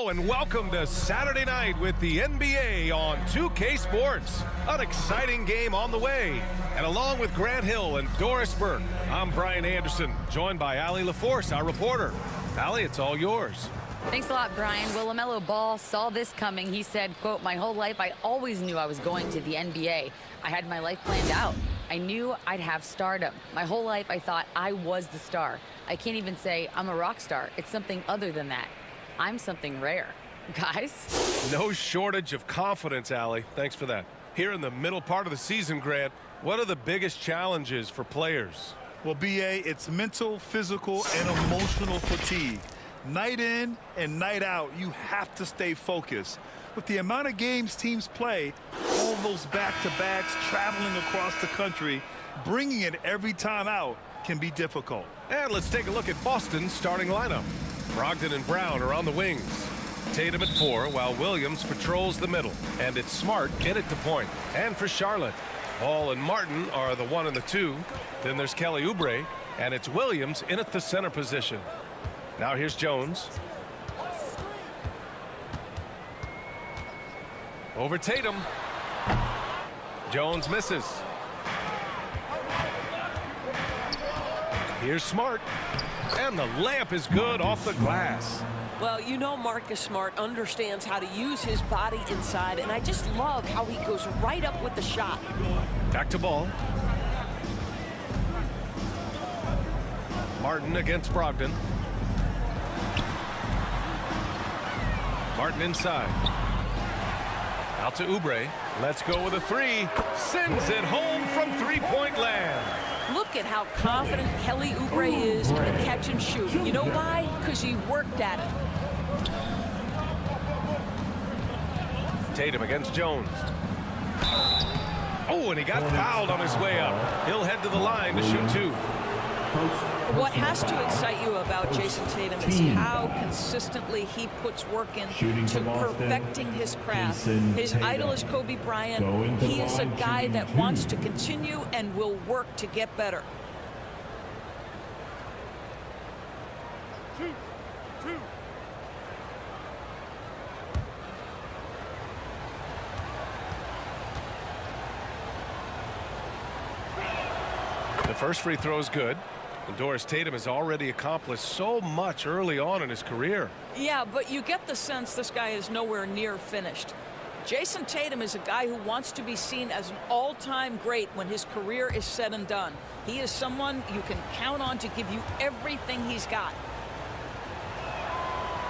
Hello and welcome to Saturday night with the NBA on 2K Sports. An exciting game on the way. And along with Grant Hill and Doris Burke, I'm Brian Anderson, joined by Allie LaForce, our reporter. Allie, it's all yours. Thanks a lot, Brian. Well, LaMelo Ball saw this coming. He said, quote, "My whole life I always knew I was going to the NBA. I had my life planned out. I knew I'd have stardom. My whole life I thought I was the star. I can't even say I'm a rock star. It's something other than that. I'm something rare." Guys? No shortage of confidence, Allie. Thanks for that. Here in the middle part of the season, Grant, what are the biggest challenges for players? Well, B.A., it's mental, physical, and emotional fatigue. Night in and night out, you have to stay focused. With the amount of games teams play, all those back-to-backs, traveling across the country, bringing it every time out can be difficult. And let's take a look at Boston's starting lineup. Brogdon and Brown are on the wings. Tatum at 4 while Williams patrols the middle. And it's Smart get it to point. And for Charlotte, Ball and Martin are the 1 and the 2. Then there's Kelly Oubre, and it's Williams in at the center position. Now here's Jones. Over Tatum. Jones misses. Here's Smart. And the layup is good off the glass. Well, you know Marcus Smart understands how to use his body inside, and I just love how he goes right up with the shot. Back to Ball. Martin against Brogdon. Martin inside. Out to Oubre. Let's go with a 3. Sends it home from three-point land. Look at how confident Kelly Oubre is in the catch and shoot. You know why? Because he worked at it. Tatum against Jones. Oh, and he got fouled on his way up. He'll head to the line to shoot 2. What has to excite you about Jason Tatum is how consistently he puts work into perfecting his craft. His idol is Kobe Bryant. He is a guy that wants to continue and will work to get better. The first free throw is good. And Doris Tatum has already accomplished so much early on in his career. Yeah, but you get the sense this guy is nowhere near finished. Jason Tatum is a guy who wants to be seen as an all-time great when his career is said and done. He is someone you can count on to give you everything he's got.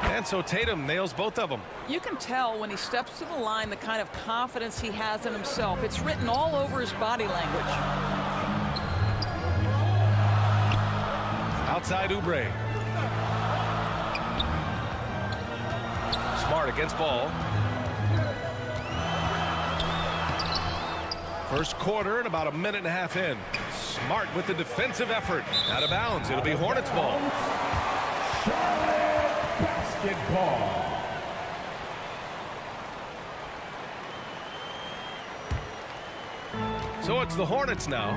And so Tatum nails both of them. You can tell when he steps to the line the kind of confidence he has in himself. It's written all over his body language. Outside Oubre. Smart against Ball. First quarter and about a minute and a half in. Smart with the defensive effort. Out of bounds. It'll be Hornets ball. Basketball. So it's the Hornets now.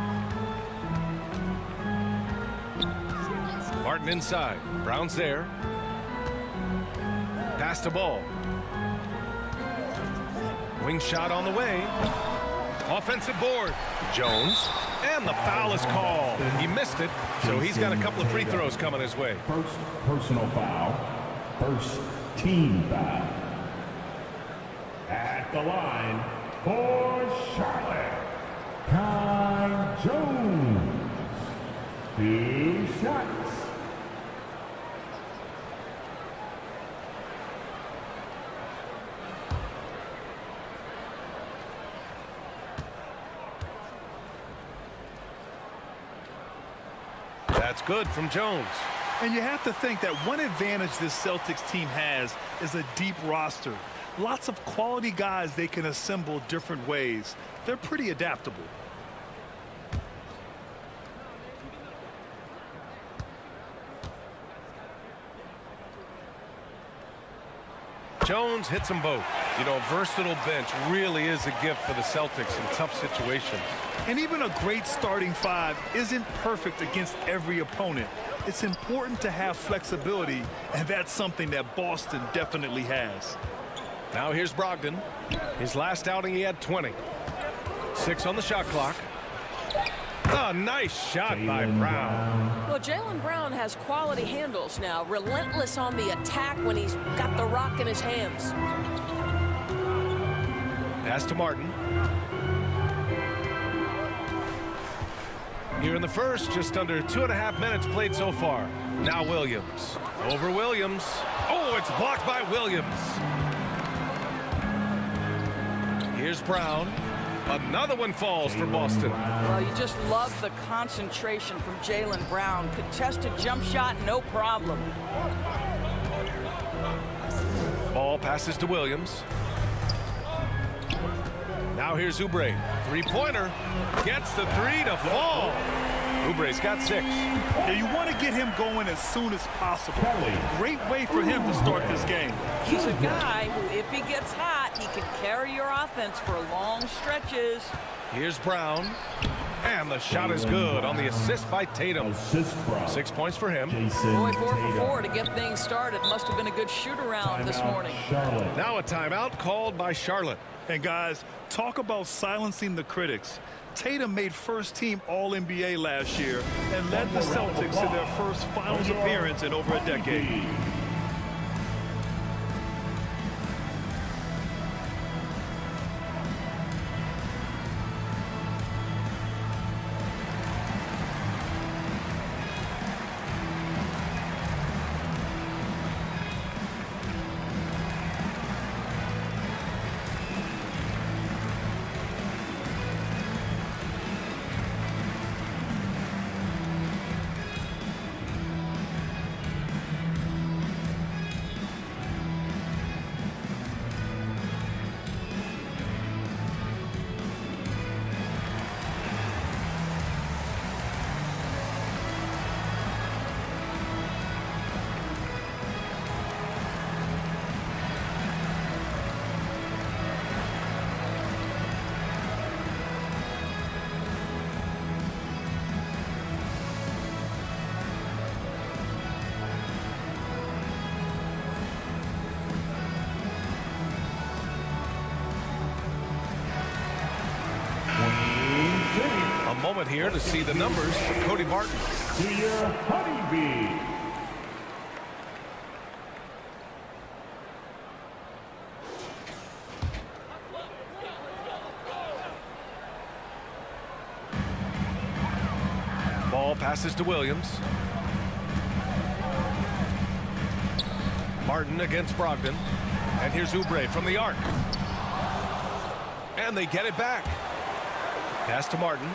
Martin inside. Brown's there. Pass to Ball. Wing shot on the way. Offensive board. Jones. And the foul is called. He missed it, so he's got a couple of free throws coming his way. First personal foul. First team foul. At the line for Charlotte, Kai Jones. 2 shots. That's good from Jones. And you have to think that one advantage this Celtics team has is a deep roster. Lots of quality guys they can assemble different ways. They're pretty adaptable. Jones hits them both. You know, a versatile bench really is a gift for the Celtics in tough situations. And even a great starting five isn't perfect against every opponent. It's important to have flexibility, and that's something that Boston definitely has. Now here's Brogdon. His last outing, he had 20. 6 on the shot clock. Oh, nice shot by Brown. Well, Jaylen Brown has quality handles now. Relentless on the attack when he's got the rock in his hands. Pass to Martin. Here in the first, just under 2.5 minutes played so far. Now Williams. Over Williams. Oh, it's blocked by Williams. Here's Brown. Another one falls for Boston. Well, you just love the concentration from Jaylen Brown. Contested jump shot, no problem. Ball passes to Williams. Now here's Oubre. Three-pointer. Gets the three to fall. Oubre's got 6. Yeah, you want to get him going as soon as possible. Great way for him to start this game. He's a guy who, if he gets hot, he can carry your offense for long stretches. Here's Brown. And the shot is good on the assist by Tatum. 6 points for him. Boy, 4 for 4 to get things started. Must have been a good shoot-around this morning. Now a timeout called by Charlotte. And guys, talk about silencing the critics. Tatum made first-team All-NBA last year and led the Celtics to their first finals appearance in over a decade. Moment here to see the numbers for Cody Martin. To your honeybee. Ball passes to Williams. Martin against Brogdon. And here's Oubre from the arc. And they get it back. Pass to Martin.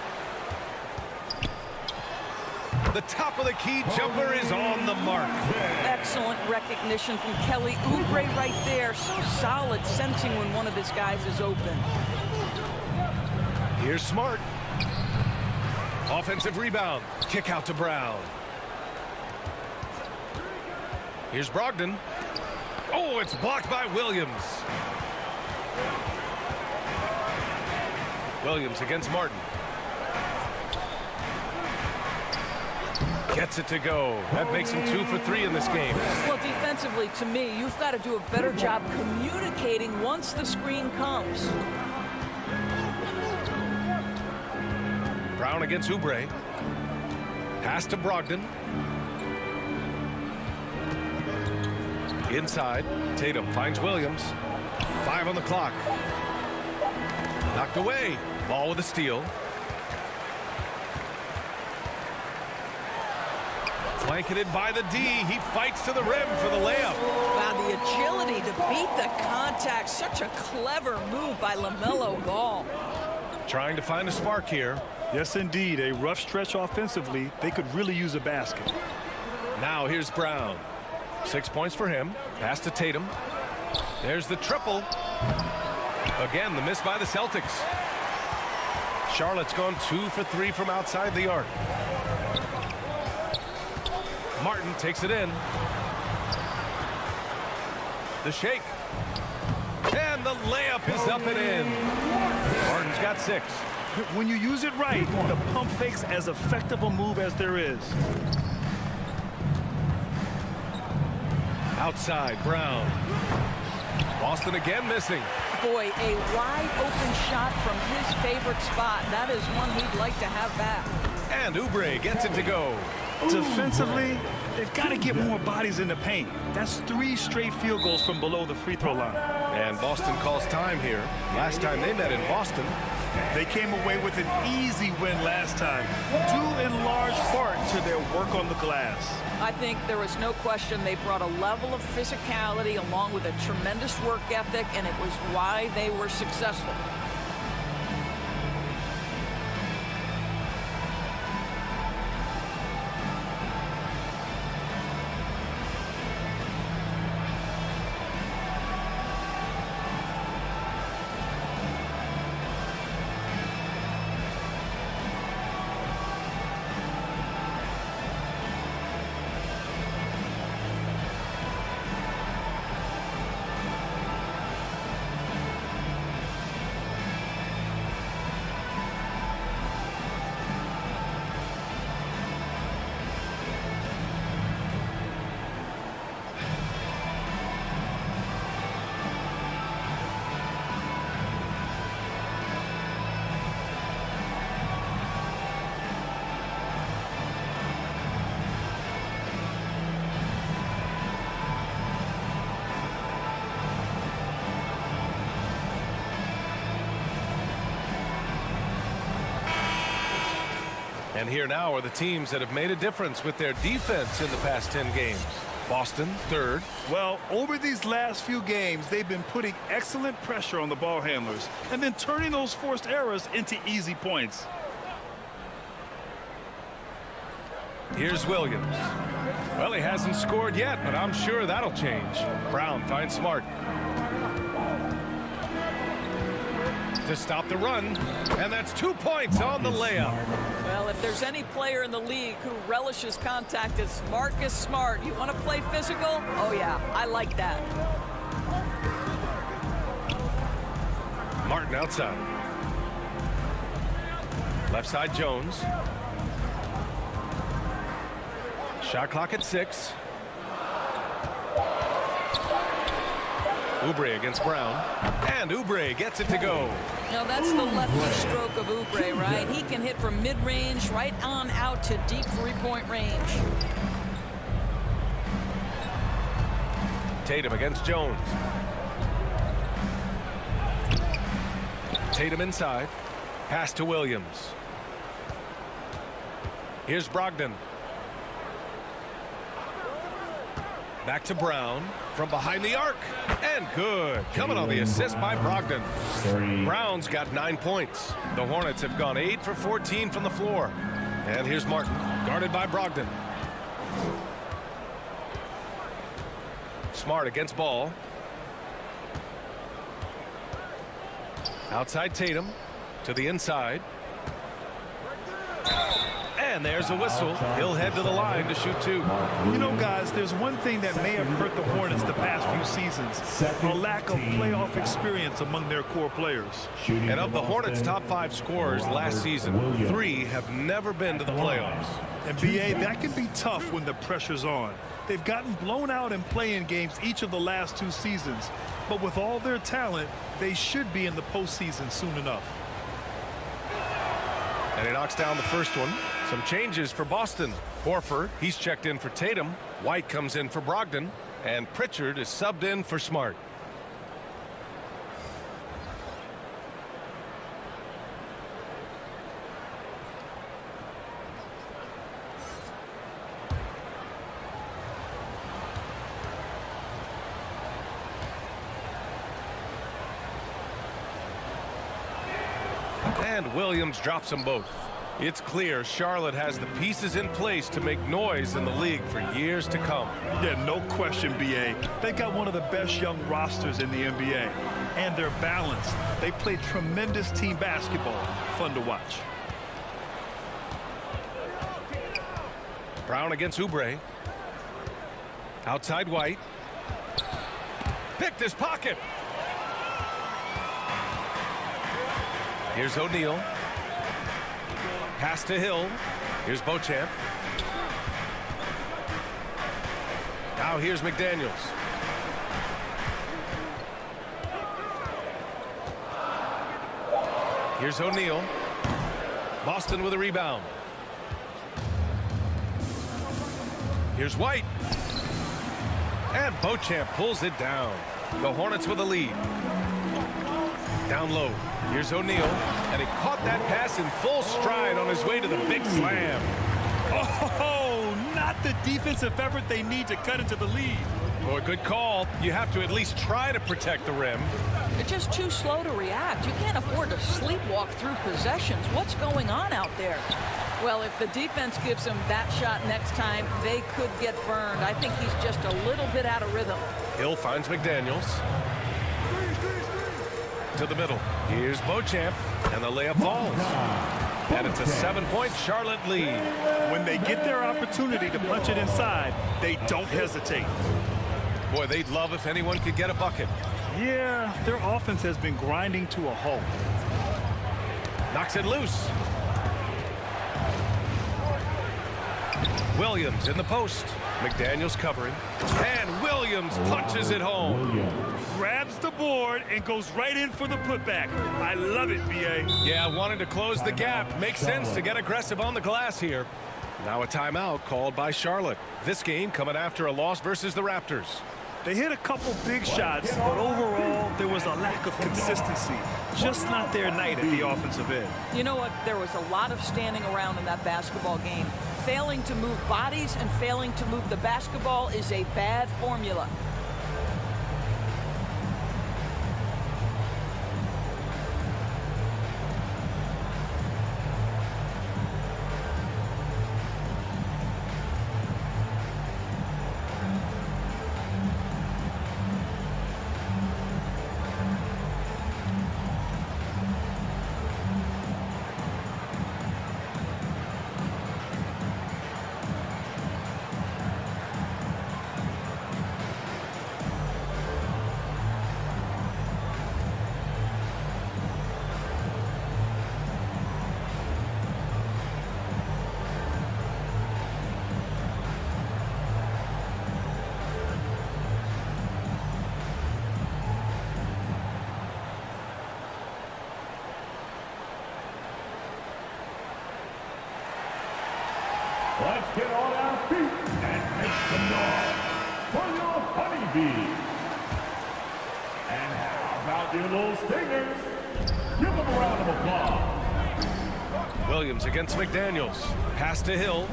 The top of the key jumper is on the mark. Excellent recognition from Kelly Oubre right there. So solid, sensing when one of his guys is open. Here's Smart. Offensive rebound. Kick out to Brown. Here's Brogdon. Oh, it's blocked by Williams. Williams against Martin. Gets it to go. That makes him 2 for 3 in this game. Well, defensively, to me, you've got to do a better job communicating once the screen comes. Brown against Oubre. Pass to Brogdon. Inside. Tatum finds Williams. 5 on the clock. Knocked away. Ball with a steal. Blanketed by the D. He fights to the rim for the layup. Wow, the agility to beat the contact. Such a clever move by LaMelo Ball. Trying to find a spark here. Yes, indeed. A rough stretch offensively. They could really use a basket. Now here's Brown. 6 points for him. Pass to Tatum. There's the triple. Again, the miss by the Celtics. Charlotte's gone 2 for 3 from outside the arc. Martin takes it in. The shake. And the layup is up and in. Martin's got 6. When you use it right, the pump fake's as effective a move as there is. Outside, Brown. Boston again missing. Boy, a wide open shot from his favorite spot. That is one he'd like to have back. And Oubre gets it to go. Defensively, they've got to get more bodies in the paint. That's 3 straight field goals from below the free throw line. And Boston calls time here. Last time they met in Boston, they came away with an easy win last time, due in large part to their work on the glass. I think there was no question they brought a level of physicality along with a tremendous work ethic, and it was why they were successful. And here now are the teams that have made a difference with their defense in the past 10 games. Boston, 3rd. Well, over these last few games, they've been putting excellent pressure on the ball handlers and then turning those forced errors into easy points. Here's Williams. Well, he hasn't scored yet, but I'm sure that'll change. Brown finds Smart. To stop the run, and that's 2 points on the layup. Well, if there's any player in the league who relishes contact, it's Marcus Smart. You want to play physical? Oh, yeah, I like that. Martin outside. Left side, Jones. Shot clock at 6. Oubre against Brown. And Oubre gets it to go. Now that's the lefty stroke of Oubre, right? He can hit from mid-range right on out to deep three-point range. Tatum against Jones. Tatum inside. Pass to Williams. Here's Brogdon. Back to Brown from behind the arc. And good. Coming on the assist by Brogdon. Brown's got 9 points. The Hornets have gone 8 for 14 from the floor. And here's Martin, guarded by Brogdon. Smart against Ball. Outside Tatum to the inside. And there's a whistle. He'll head to the line to shoot 2. You know, guys, there's one thing that may have hurt the Hornets the past few seasons. A lack of playoff experience among their core players. And of the Hornets' top 5 scorers last season, 3 have never been to the playoffs. And B.A., that can be tough when the pressure's on. They've gotten blown out in play-in games each of the last 2 seasons. But with all their talent, they should be in the postseason soon enough. And he knocks down the first one. Some changes for Boston. Horford, he's checked in for Tatum. White comes in for Brogdon. And Pritchard is subbed in for Smart. And Williams drops them both. It's clear Charlotte has the pieces in place to make noise in the league for years to come. Yeah, no question, B.A. They got one of the best young rosters in the NBA. And they're balanced. They play tremendous team basketball. Fun to watch. Brown against Oubre. Outside White. picked his pocket. Here's O'Neal. Pass to Hill. Here's Beauchamp. Now here's McDaniels. Here's O'Neal. Boston with a rebound. Here's White. And Beauchamp pulls it down. The Hornets with a lead. Down low. Here's O'Neal. And he caught that pass in full stride on his way to the big slam. Oh, not the defensive effort they need to cut into the lead. Boy, good call. You have to at least try to protect the rim. They're just too slow to react. You can't afford to sleepwalk through possessions. What's going on out there? Well, if the defense gives him that shot next time, they could get burned. I think he's just a little bit out of rhythm. Hill finds McDaniels. To the middle. Here's Beauchamp. And the layup falls. And it's a 7-point Charlotte lead. When they get their opportunity to punch it inside, they don't hesitate. Boy, they'd love if anyone could get a bucket. Yeah, their offense has been grinding to a halt. Knocks it loose. Williams in the post. McDaniels covering. And Williams punches it home. Grabs the board and goes right in for the putback. I love it, B.A. Yeah, wanting to close the gap. Makes sense to get aggressive on the glass here. Now a timeout called by Charlotte. This game coming after a loss versus the Raptors. They hit a couple big shots, but overall, there was a lack of consistency. Just not their night at the offensive end. You know what? There was a lot of standing around in that basketball game. Failing to move bodies and failing to move the basketball is a bad formula. Let's get on our feet and make some noise for your honeybee. And how about your little stingers? Give them a round of applause. Williams against McDaniels. Pass to Hill.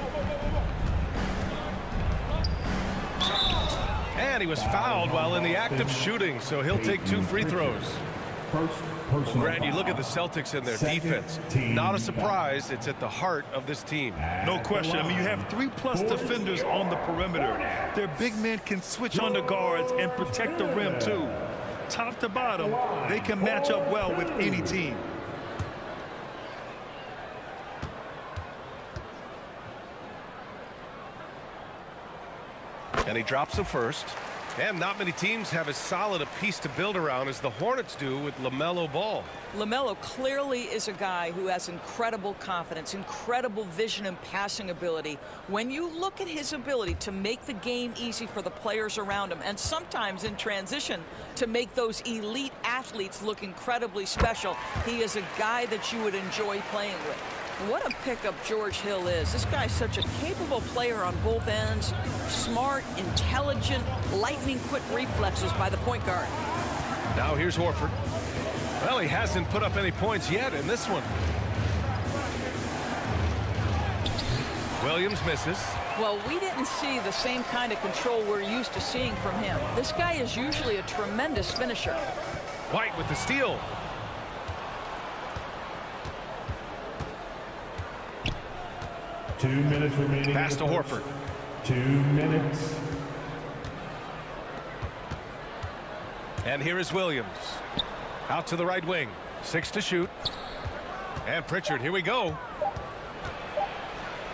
And he was fouled while in the act of shooting, so he'll take 2 free throws. Grant, you look at the Celtics and their defense. Not a surprise. It's at the heart of this team. No question. I mean, you have 3+ defenders on the perimeter. Their big men can switch on the guards and protect the rim, too. Top to bottom, they can match up well with any team. And he drops the first. And not many teams have as solid a piece to build around as the Hornets do with LaMelo Ball. LaMelo clearly is a guy who has incredible confidence, incredible vision and passing ability. When you look at his ability to make the game easy for the players around him, and sometimes in transition to make those elite athletes look incredibly special, he is a guy that you would enjoy playing with. What a pickup George Hill is. This guy's such a capable player on both ends. Smart, intelligent, lightning-quick reflexes by the point guard. Now here's Horford. Well, he hasn't put up any points yet in this one. Williams misses. Well, we didn't see the same kind of control we're used to seeing from him. This guy is usually a tremendous finisher. White with the steal. Two minutes remaining. Pass to Horford. 2 minutes. And here is Williams. Out to the right wing. 6 to shoot. And Pritchard, here we go.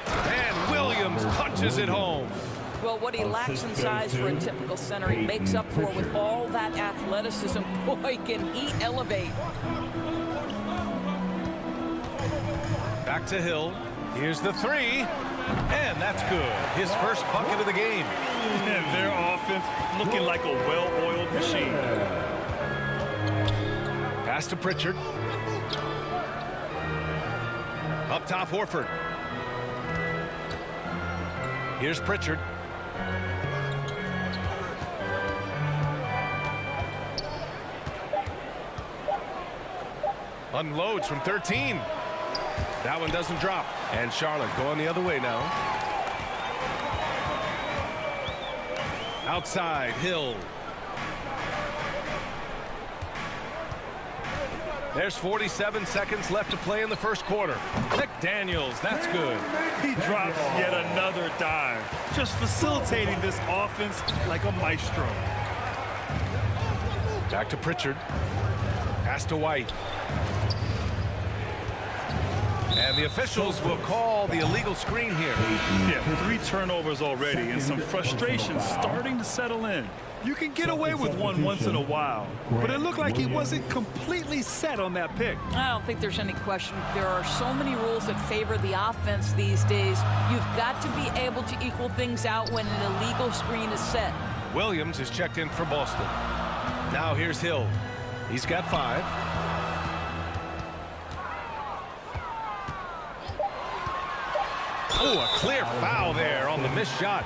And Williams punches it home. Well, what he lacks in size for a typical center, he makes up for with all that athleticism. Boy, can he elevate. Back to Hill. Here's the three. And that's good. His first bucket of the game. And their offense looking like a well-oiled machine. Pass to Pritchard. Up top, Horford. Here's Pritchard. Unloads from 13. That one doesn't drop. And Charlotte going the other way now. Outside, Hill. There's 47 seconds left to play in the first quarter. McDaniels, that's good. He drops yet another dime, just facilitating this offense like a maestro. Back to Pritchard. Pass to White. And the officials will call the illegal screen here. Yeah, 3 turnovers already and some frustration starting to settle in. You can get away with one once in a while, but it looked like he wasn't completely set on that pick. I don't think there's any question. There are so many rules that favor the offense these days. You've got to be able to equal things out when an illegal screen is set. Williams is checked in for Boston. Now here's Hill. He's got 5. Oh, a clear foul there on the missed shot.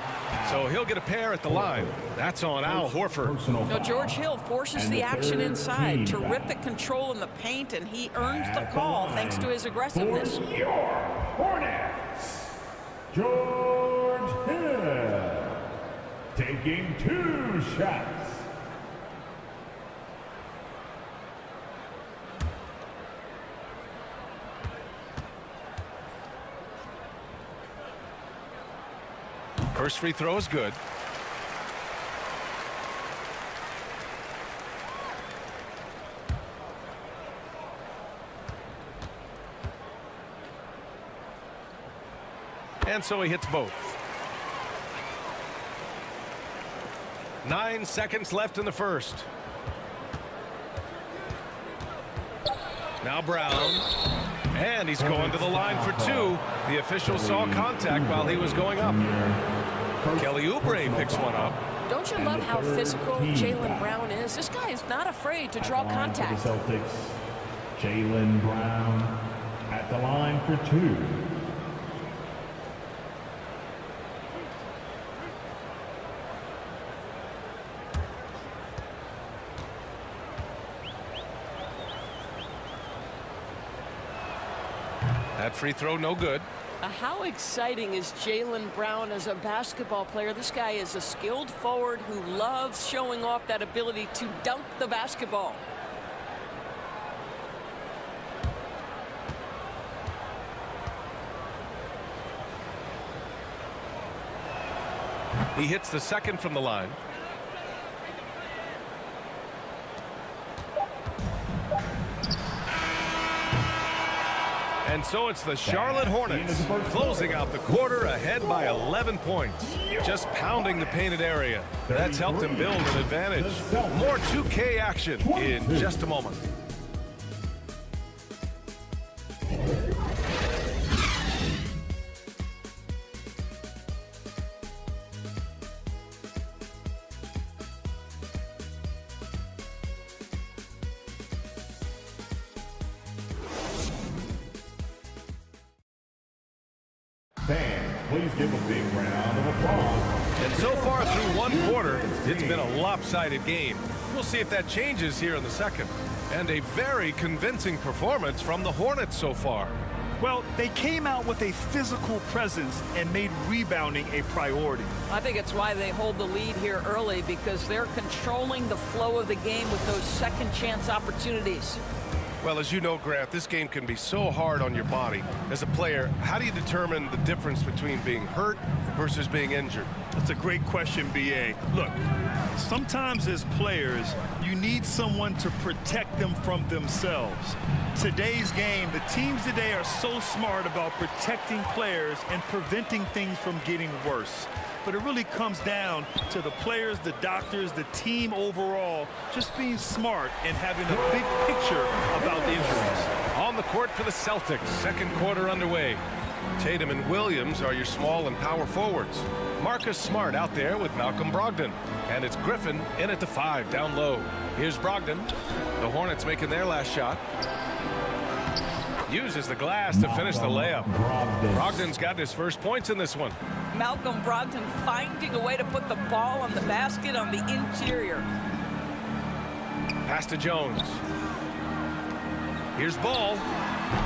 So he'll get a pair at the line. That's on Al Horford. So George Hill forces the action inside. Terrific control in the paint, and he earns the call thanks to his aggressiveness. For your Hornets, George Hill, taking 2 shots. First free throw is good. And so he hits both. 9 seconds left in the first. Now Brown. And he's going to the line for 2. The official saw contact while he was going up. Kelly Oubre picks one up. Don't you love how physical Jaylen Brown is? This guy is not afraid to draw contact. For the Celtics, Jaylen Brown at the line for 2. That free throw no good. How exciting is Jaylen Brown as a basketball player? This guy is a skilled forward who loves showing off that ability to dunk the basketball. He hits the second from the line. And so it's the Charlotte Hornets closing out the quarter ahead by 11 points. Just pounding the painted area. That's helped them build an advantage. More 2K action in just a moment. Fans, please give a big round of applause. And so far through one quarter, it's been a lopsided game. We'll see if that changes here in the second. And a very convincing performance from the Hornets so far. Well, they came out with a physical presence and made rebounding a priority. I think it's why they hold the lead here early, because they're controlling the flow of the game with those second chance opportunities. Well, as you know, Grant, this game can be so hard on your body. As a player, how do you determine the difference between being hurt versus being injured? That's a great question, B.A. Look, sometimes as players, you need someone to protect them from themselves. Today's game, the teams today are so smart about protecting players and preventing things from getting worse. But it really comes down to the players, the doctors, the team overall, just being smart and having a big picture about the injuries. On the court for the Celtics, second quarter underway. Tatum and Williams are your small and power forwards. Marcus Smart out there with Malcolm Brogdon. And it's Griffin in at the 5 down low. Here's Brogdon. The Hornets making their last shot. Uses the glass to finish the layup. Brogdon's got his first points in this one. Malcolm Brogdon finding a way to put the ball on the basket on the interior. Pass to Jones. Here's Ball.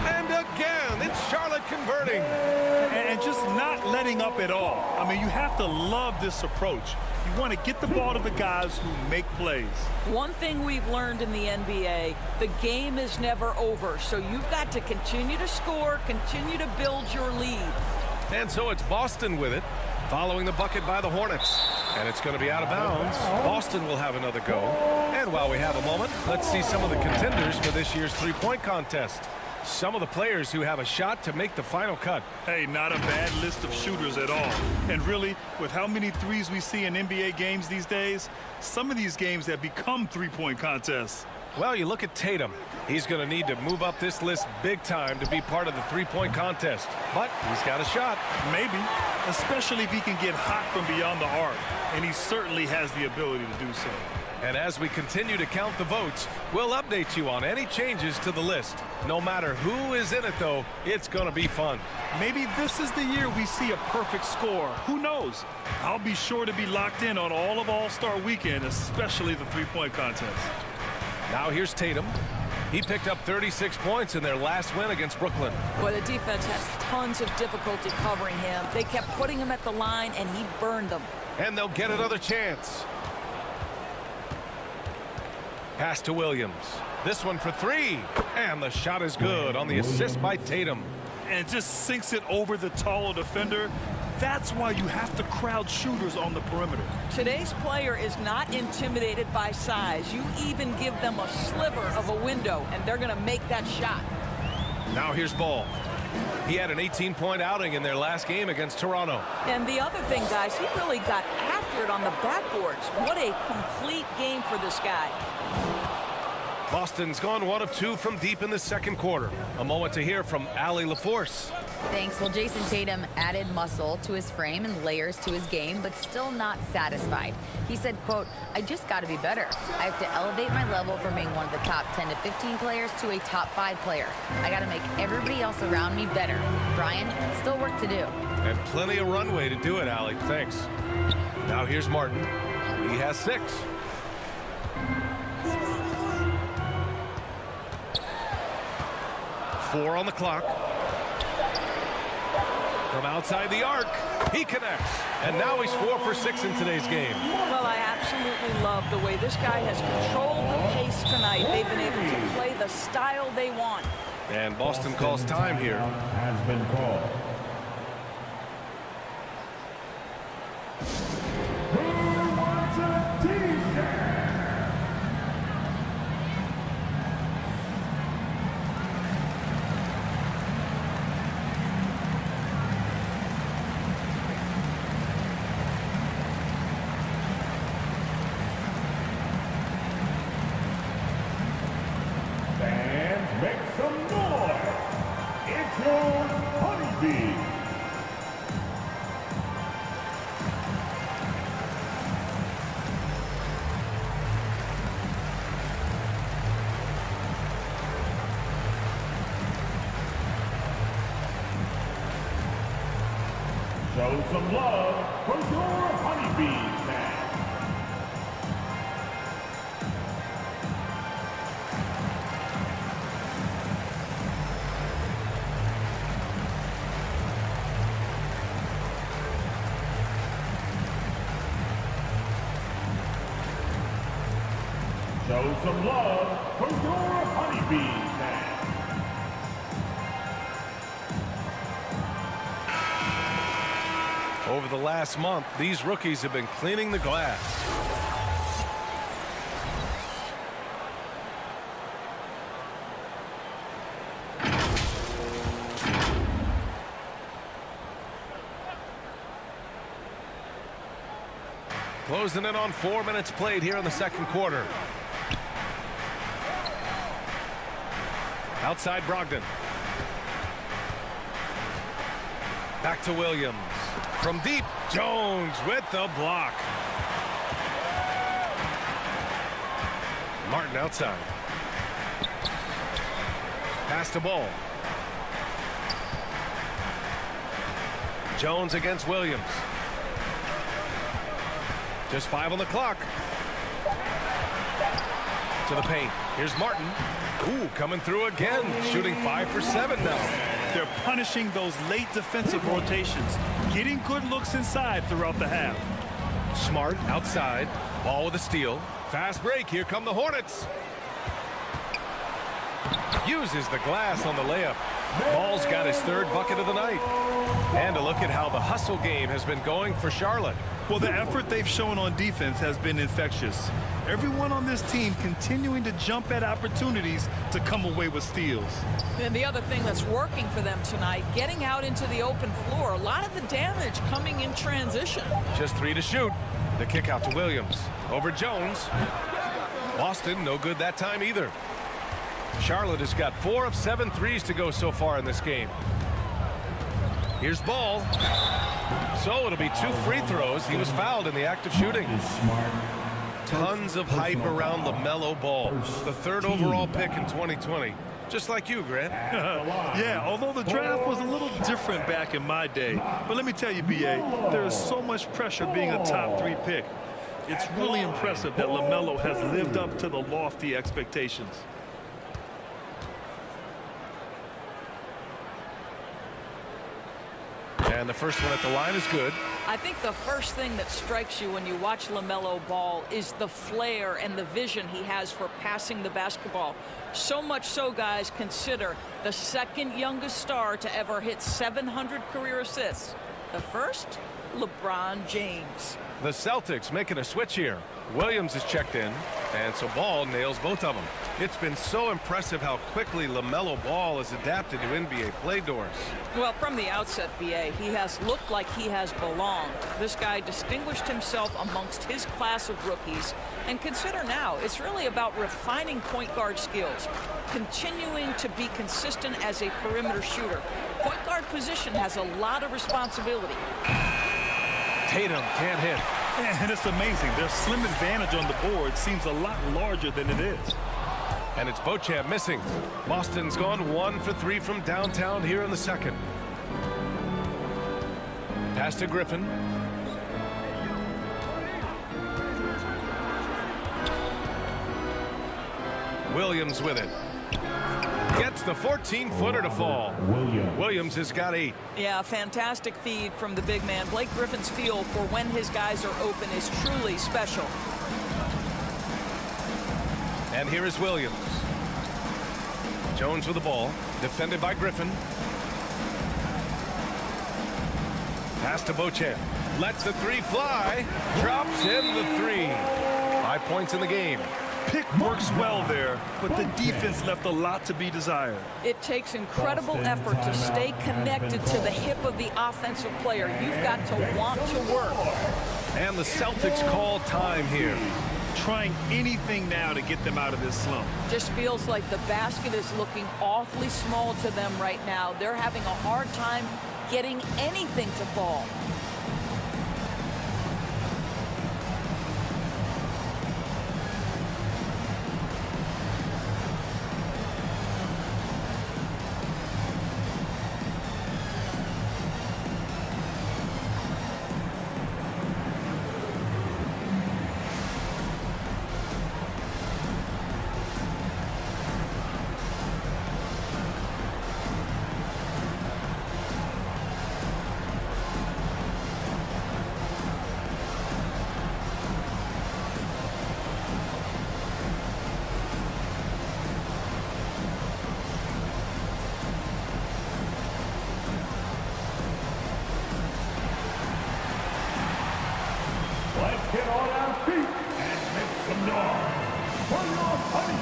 And again, it's Charlotte converting. And just not letting up at all. I mean, you have to love this approach. You want to get the ball to the guys who make plays. One thing we've learned in the NBA, the game is never over. So you've got to continue to score, continue to build your lead. And so it's Boston with it, following the bucket by the Hornets. And it's going to be out of bounds. Boston will have another go. And while we have a moment, let's see some of the contenders for this year's three-point contest. Some of the players who have a shot to make the final cut. Hey, not a bad list of shooters at all. And really, with how many threes we see in NBA games these days, some of these games have become three-point contests. Well, you look at Tatum. He's going to need to move up this list big time to be part of the three-point contest. But he's got a shot. Maybe, especially if he can get hot from beyond the arc. And he certainly has the ability to do so. And as we continue to count the votes, we'll update you on any changes to the list. No matter who is in it, though, it's going to be fun. Maybe this is the year we see a perfect score. Who knows? I'll be sure to be locked in on all of All-Star Weekend, especially the three-point contest. Now here's Tatum. He picked up 36 points in their last win against Brooklyn. Boy, the defense had tons of difficulty covering him. They kept putting him at the line, and he burned them. And they'll get another chance. Pass to Williams. This one for 3. And the shot is good on the assist by Tatum. And just sinks it over the taller defender. That's why you have to crowd shooters on the perimeter. Today's player is not intimidated by size. You even give them a sliver of a window, and they're going to make that shot. Now here's Ball. He had an 18-point outing in their last game against Toronto. And the other thing, guys, he really got after it on the backboards. What a complete game for this guy. Boston's gone 1 of 2 from deep in the second quarter. A moment to hear from Allie LaForce. Thanks. Well, Jason Tatum added muscle to his frame and layers to his game, but still not satisfied. He said, quote, I just got to be better. I have to elevate my level from being one of the top 10 to 15 players to a top 5 player. I got to make everybody else around me better. Brian, still work to do. And plenty of runway to do it, Allie. Thanks. Now here's Martin. He has 6. Four on the clock. From outside the arc, he connects. And now he's 4 for 6 in today's game. Well, I absolutely love the way this guy has controlled the pace tonight. They've been able to play the style they want. And Boston calls time here. Has been called. Who wants a t-shirt? Fans, make some noise! It's your Honeybee! Show some love for your Honeybee fans. Show some love for your Honeybee fans. Over the last month, these rookies have been cleaning the glass. Closing in on 4 minutes played here in the second quarter. Outside Brogdon. Back to Williams. From deep, Jones with the block. Martin outside. Pass to Ball. Jones against Williams. Just 5 on the clock. To the paint. Here's Martin. Ooh, coming through again. Shooting 5 for 7 now. They're punishing those late defensive rotations. Getting good looks inside throughout the half. Smart outside. Ball with a steal. Fast break. Here come the Hornets. Uses the glass on the layup. Ball's got his 3rd bucket of the night. And a look at how the hustle game has been going for Charlotte. Well, the effort they've shown on defense has been infectious. Everyone on this team continuing to jump at opportunities to come away with steals. And the other thing that's working for them tonight, getting out into the open floor. A lot of the damage coming in transition. Just 3 to shoot. The kick out to Williams. Over Jones. Boston, no good that time either. Charlotte has got 4 of 7 threes to go so far in this game. Here's Ball. So it'll be 2 free throws. He was fouled in the act of shooting. Tons of hype around LaMelo Ball, the 3rd overall pick in 2020. Just like you, Grant. Yeah, although the draft was a little different back in my day. But let me tell you, B.A., there is so much pressure being a top 3 pick. It's really impressive that LaMelo has lived up to the lofty expectations. And the first one at the line is good. I think the first thing that strikes you when you watch LaMelo Ball is the flair and the vision he has for passing the basketball. So much so, guys, consider the 2nd youngest star to ever hit 700 career assists. The first, LeBron James. The Celtics making a switch here. Williams is checked in, and so Ball nails both of them. It's been so impressive how quickly LaMelo Ball has adapted to NBA play doors. Well, from the outset, B.A., he has looked like he has belonged. This guy distinguished himself amongst his class of rookies. And consider now, it's really about refining point guard skills, continuing to be consistent as a perimeter shooter. Point guard position has a lot of responsibility. Tatum can't hit. And it's amazing. Their slim advantage on the board seems a lot larger than it is. And it's Beauchamp missing. Boston's gone 1 for 3 from downtown here in the second. Pass to Griffin. Williams with it. Gets the 14-footer to fall. Williams has got 8. Yeah, fantastic feed from the big man. Blake Griffin's feel for when his guys are open is truly special. And here is Williams. Jones with the ball. Defended by Griffin. Pass to Beauchamp. Lets the 3 fly. Drops in the 3. 5 points in the game. Pick works well there, but the defense left a lot to be desired. It takes incredible effort to stay connected to the hip of the offensive player. You've got to want to work. And the Celtics call time here. Trying anything now to get them out of this slump. Just feels like the basket is looking awfully small to them right now. They're having a hard time getting anything to fall.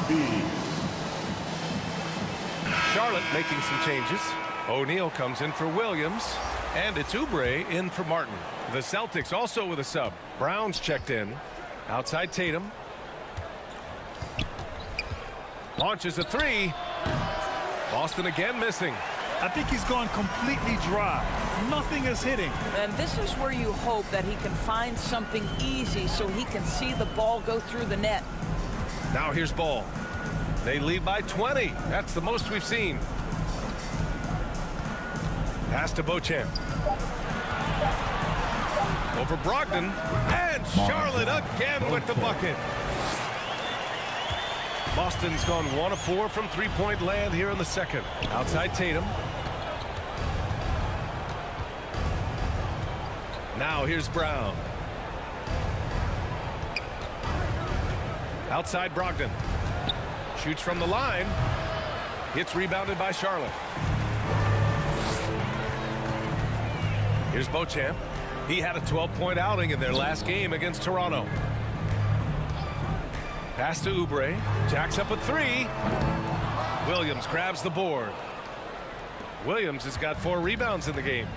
Honeybee. Charlotte making some changes. O'Neal comes in for Williams. And it's Oubre in for Martin. The Celtics also with a sub. Brown's checked in. Outside Tatum. Launches a three. Boston again missing. I think he's gone completely dry. Nothing is hitting. And this is where you hope that he can find something easy so he can see the ball go through the net. Now here's Ball. They lead by 20. That's the most we've seen. Pass to Beauchamp. Over Brogdon. And Charlotte again with the bucket. Boston's gone 1 of 4 from three-point land here in the second. Outside Tatum. Now here's Brown. Outside Brogdon. Shoots from the line. It's rebounded by Charlotte. Here's Beauchamp. He had a 12-point outing in their last game against Toronto. Pass to Oubre. Jacks up a three. Williams grabs the board. Williams has got 4 rebounds in the game.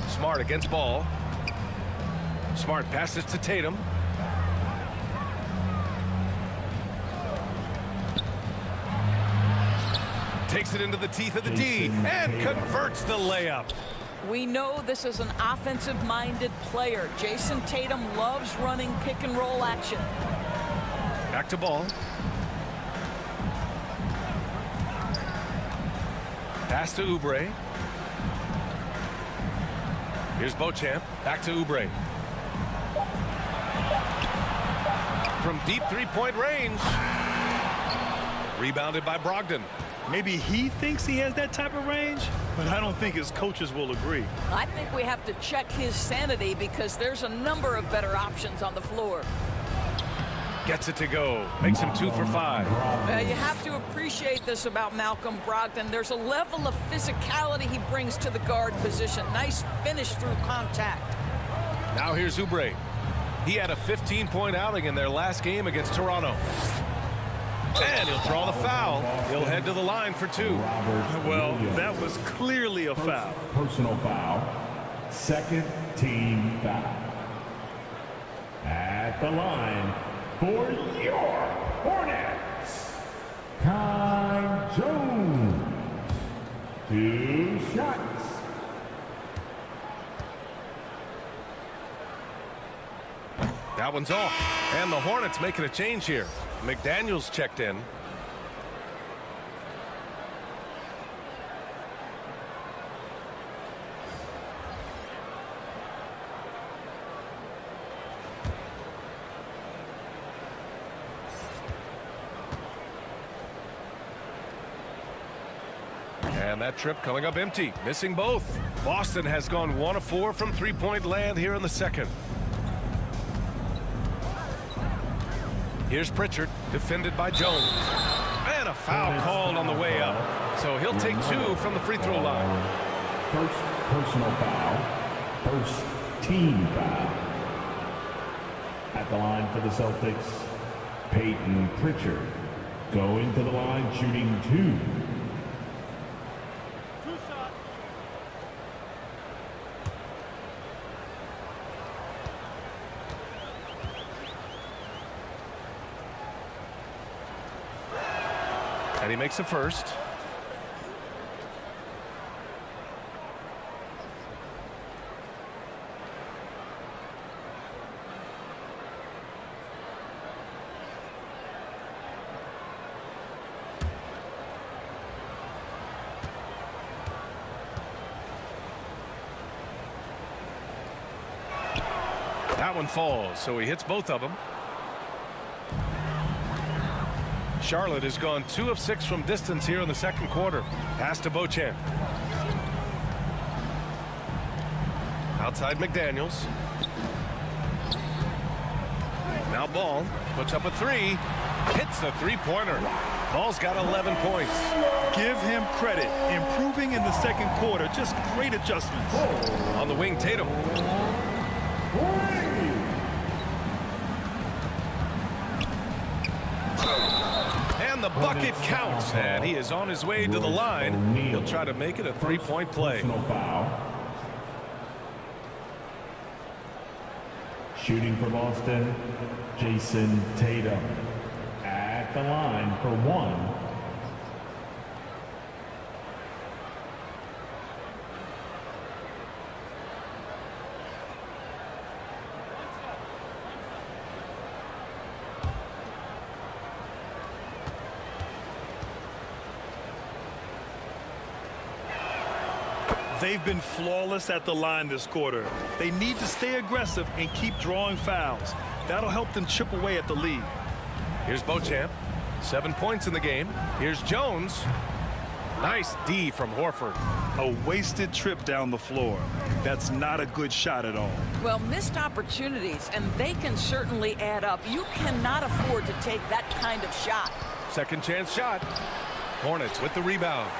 Smart against Ball. Smart passes to Tatum. Takes it into the teeth of the D and converts the layup. We know this is an offensive-minded player. Jason Tatum loves running pick-and-roll action. Back to Ball. Pass to Oubre. Here's Beauchamp. Back to Oubre. From deep three-point range. Rebounded by Brogdon. Maybe he thinks he has that type of range, but I don't think his coaches will agree. I think we have to check his sanity because there's a number of better options on the floor. Gets it to go. Makes him 2 for 5. You have to appreciate this about Malcolm Brogdon. There's a level of physicality he brings to the guard position. Nice finish through contact. Now here's Oubre. He had a 15-point outing in their last game against Toronto. And he'll draw the foul. He'll head to the line for 2. Well, that was clearly a foul. Personal foul. Second team foul. At the line for your Hornets, Kai Jones. 2 shots. That one's off. And the Hornets making a change here. McDaniels checked in. And that trip coming up empty. Missing both. Boston has gone 1 of 4 from three-point land here in the second. Here's Pritchard, defended by Jones. And a foul called on the way up. So he'll take 2 from the free throw line. First personal foul. First team foul. At the line for the Celtics, Peyton Pritchard. Going to the line, shooting 2. And he makes the first. That one falls, so he hits both of them. Charlotte has gone 2 of 6 from distance here in the second quarter. Pass to Beauchamp. Outside McDaniels. Now Ball puts up a 3. Hits the three-pointer. Ball's got 11 points. Give him credit. Improving in the second quarter. Just great adjustments. On the wing, Tatum. the bucket counts, and he is on his way to the line. He'll try to make it a three-point play. Shooting for Boston, Jason Tatum at the line for one. They've been flawless at the line this quarter. They need to stay aggressive and keep drawing fouls. That'll help them chip away at the lead. Here's Beauchamp. 7 points in the game. Here's Jones. Nice D from Horford. A wasted trip down the floor. That's not a good shot at all. Well, missed opportunities, and they can certainly add up. You cannot afford to take that kind of shot. Second chance shot. Hornets with the rebound.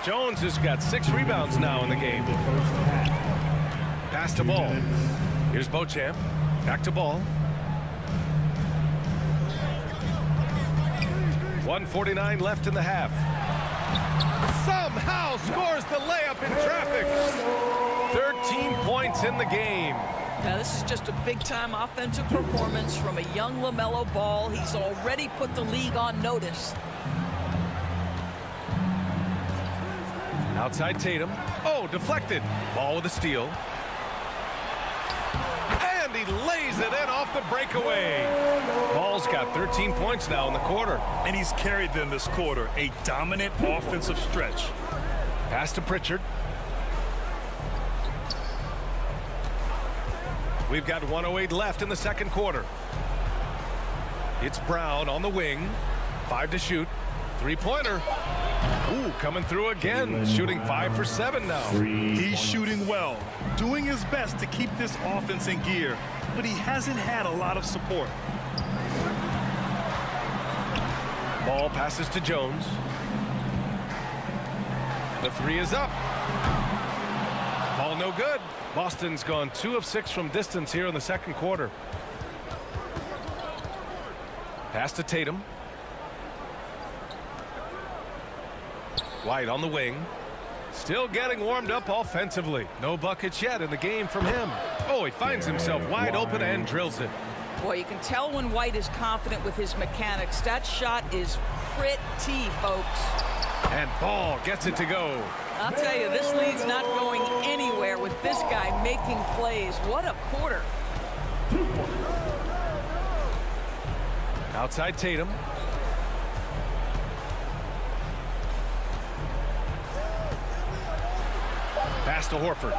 Jones has got 6 rebounds now in the game. Pass to Ball. Here's Beauchamp. Back to Ball. 1:49 left in the half. Somehow scores the layup in traffic. 13 points in the game. Now, this is just a big-time offensive performance from a young LaMelo Ball. He's already put the league on notice. Outside Tatum. Oh, deflected. Ball with a steal. And he lays it in off the breakaway. Ball's got 13 points now in the quarter. And he's carried them this quarter. A dominant offensive stretch. Pass to Pritchard. We've got 1:08 left in the second quarter. It's Brown on the wing. 5 to shoot. Three-pointer. Ooh, coming through again. Shooting 5 for 7 now. He's shooting well. Doing his best to keep this offense in gear. But he hasn't had a lot of support. Ball passes to Jones. The 3 is up. Ball no good. Boston's gone 2 of 6 from distance here in the second quarter. Pass to Tatum. White on the wing. Still getting warmed up offensively. No buckets yet in the game from him. Oh, he finds himself wide open and drills it. Boy, you can tell when White is confident with his mechanics. That shot is pretty, folks. And Ball gets it to go. I'll tell you, this lead's not going anywhere with this guy making plays. What a quarter. Outside Tatum. Pass to Horford.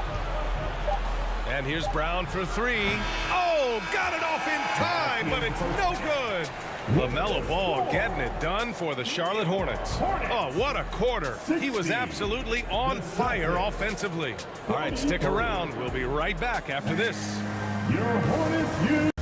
And here's Brown for 3. Oh, got it off in time, but it's no good. LaMelo Ball getting it done for the Charlotte Hornets. Oh, what a quarter. He was absolutely on fire offensively. All right, stick around. We'll be right back after this. Your Hornets,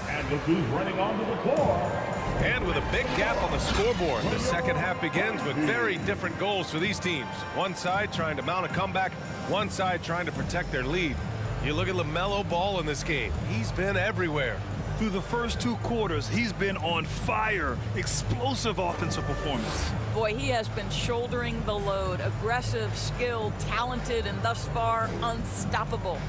and look who's running onto the floor. And with a big gap on the scoreboard, the second half begins with very different goals for these teams. One side trying to mount a comeback, one side trying to protect their lead. You look at LaMelo Ball in this game. He's been everywhere. Through the first 2 quarters, he's been on fire. Explosive offensive performance. Boy, he has been shouldering the load. Aggressive, skilled, talented, and thus far, unstoppable.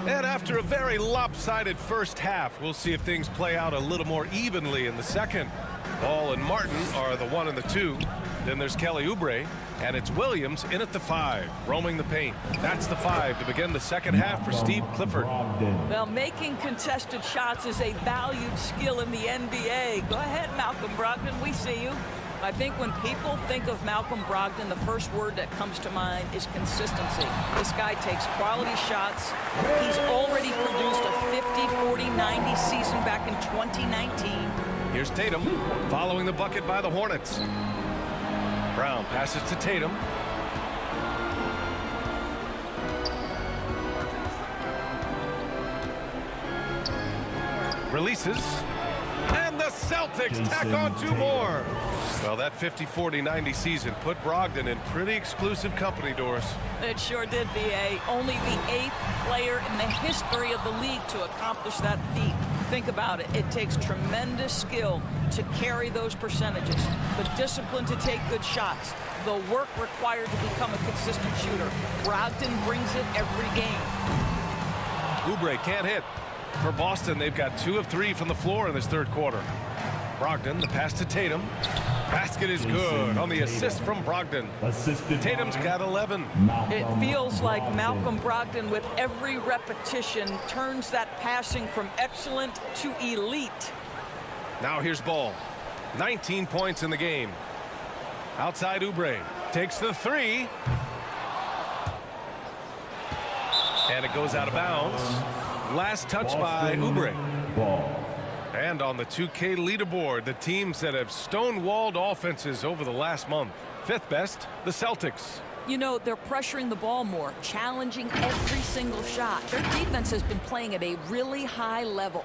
And after a very lopsided first half, we'll see if things play out a little more evenly in the second. Ball and Martin are the 1 and the 2. Then there's Kelly Oubre, and it's Williams in at the 5, roaming the paint. That's the 5 to begin the second half for Steve Clifford. Well, making contested shots is a valued skill in the NBA. Go ahead, Malcolm Brogdon. We see you. I think when people think of Malcolm Brogdon, the first word that comes to mind is consistency. This guy takes quality shots. He's already produced a 50-40-90 season back in 2019. Here's Tatum following the bucket by the Hornets. Brown passes to Tatum. Releases. And the Celtics tack on 2 more. Well, that 50-40-90 season put Brogdon in pretty exclusive company, Doris. It sure did, B.A. Only the 8th player in the history of the league to accomplish that feat. Think about it. It takes tremendous skill to carry those percentages, the discipline to take good shots, the work required to become a consistent shooter. Brogdon brings it every game. Oubre can't hit. For Boston, they've got 2 of 3 from the floor in this 3rd quarter. Brogdon, the pass to Tatum. Basket is good on the assist from Brogdon. Tatum's got 11. It feels like Malcolm Brogdon, with every repetition, turns that passing from excellent to elite. Now here's Ball. 19 points in the game. Outside Oubre. Takes the 3. And it goes out of bounds. Last touch by Oubre. And on the 2K leaderboard, the teams that have stonewalled offenses over the last month. 5th best, the Celtics. You know, they're pressuring the ball more, challenging every single shot. Their defense has been playing at a really high level.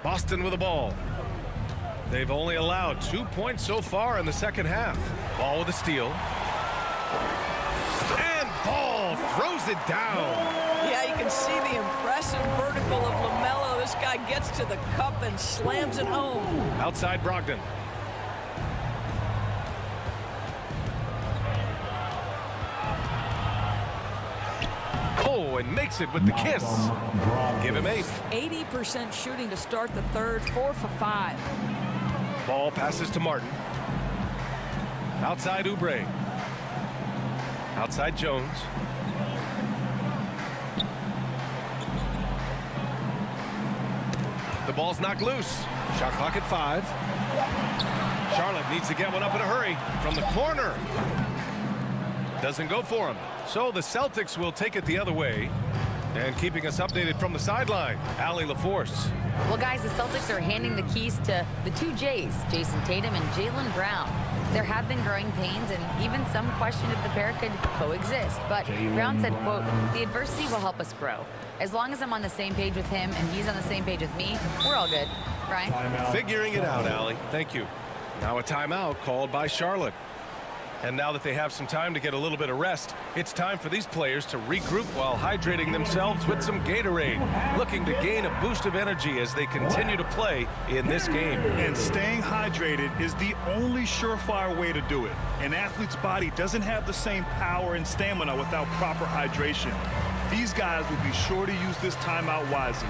Boston with the ball. They've only allowed 2 points so far in the 2nd half. Ball with a steal. And Ball throws it down. Yeah, you can see the impressive vertical of LaMelo. This guy gets to the cup and slams it home. Outside Brogdon. Oh, and makes it with the kiss. Give him 8. 80% shooting to start the 3rd, 4 for 5. Ball passes to Martin. Outside Oubre. Outside Jones. The ball's knocked loose. Shot clock at 5. Charlotte needs to get one up in a hurry from the corner. Doesn't go for him. So the Celtics will take it the other way. And keeping us updated from the sideline, Allie LaForce. Well, guys, the Celtics are handing the keys to the 2 J's, Jason Tatum and Jaylen Brown. There have been growing pains, and even some question if the pair could coexist. But Brown said, quote, "The adversity will help us grow. As long as I'm on the same page with him and he's on the same page with me, we're all good." Brian? Figuring it out, Allie. Thank you. Now a timeout called by Charlotte. And now that they have some time to get a little bit of rest, it's time for these players to regroup while hydrating themselves with some Gatorade, looking to gain a boost of energy as they continue to play in this game. And staying hydrated is the only surefire way to do it. An athlete's body doesn't have the same power and stamina without proper hydration. These guys will be sure to use this timeout wisely.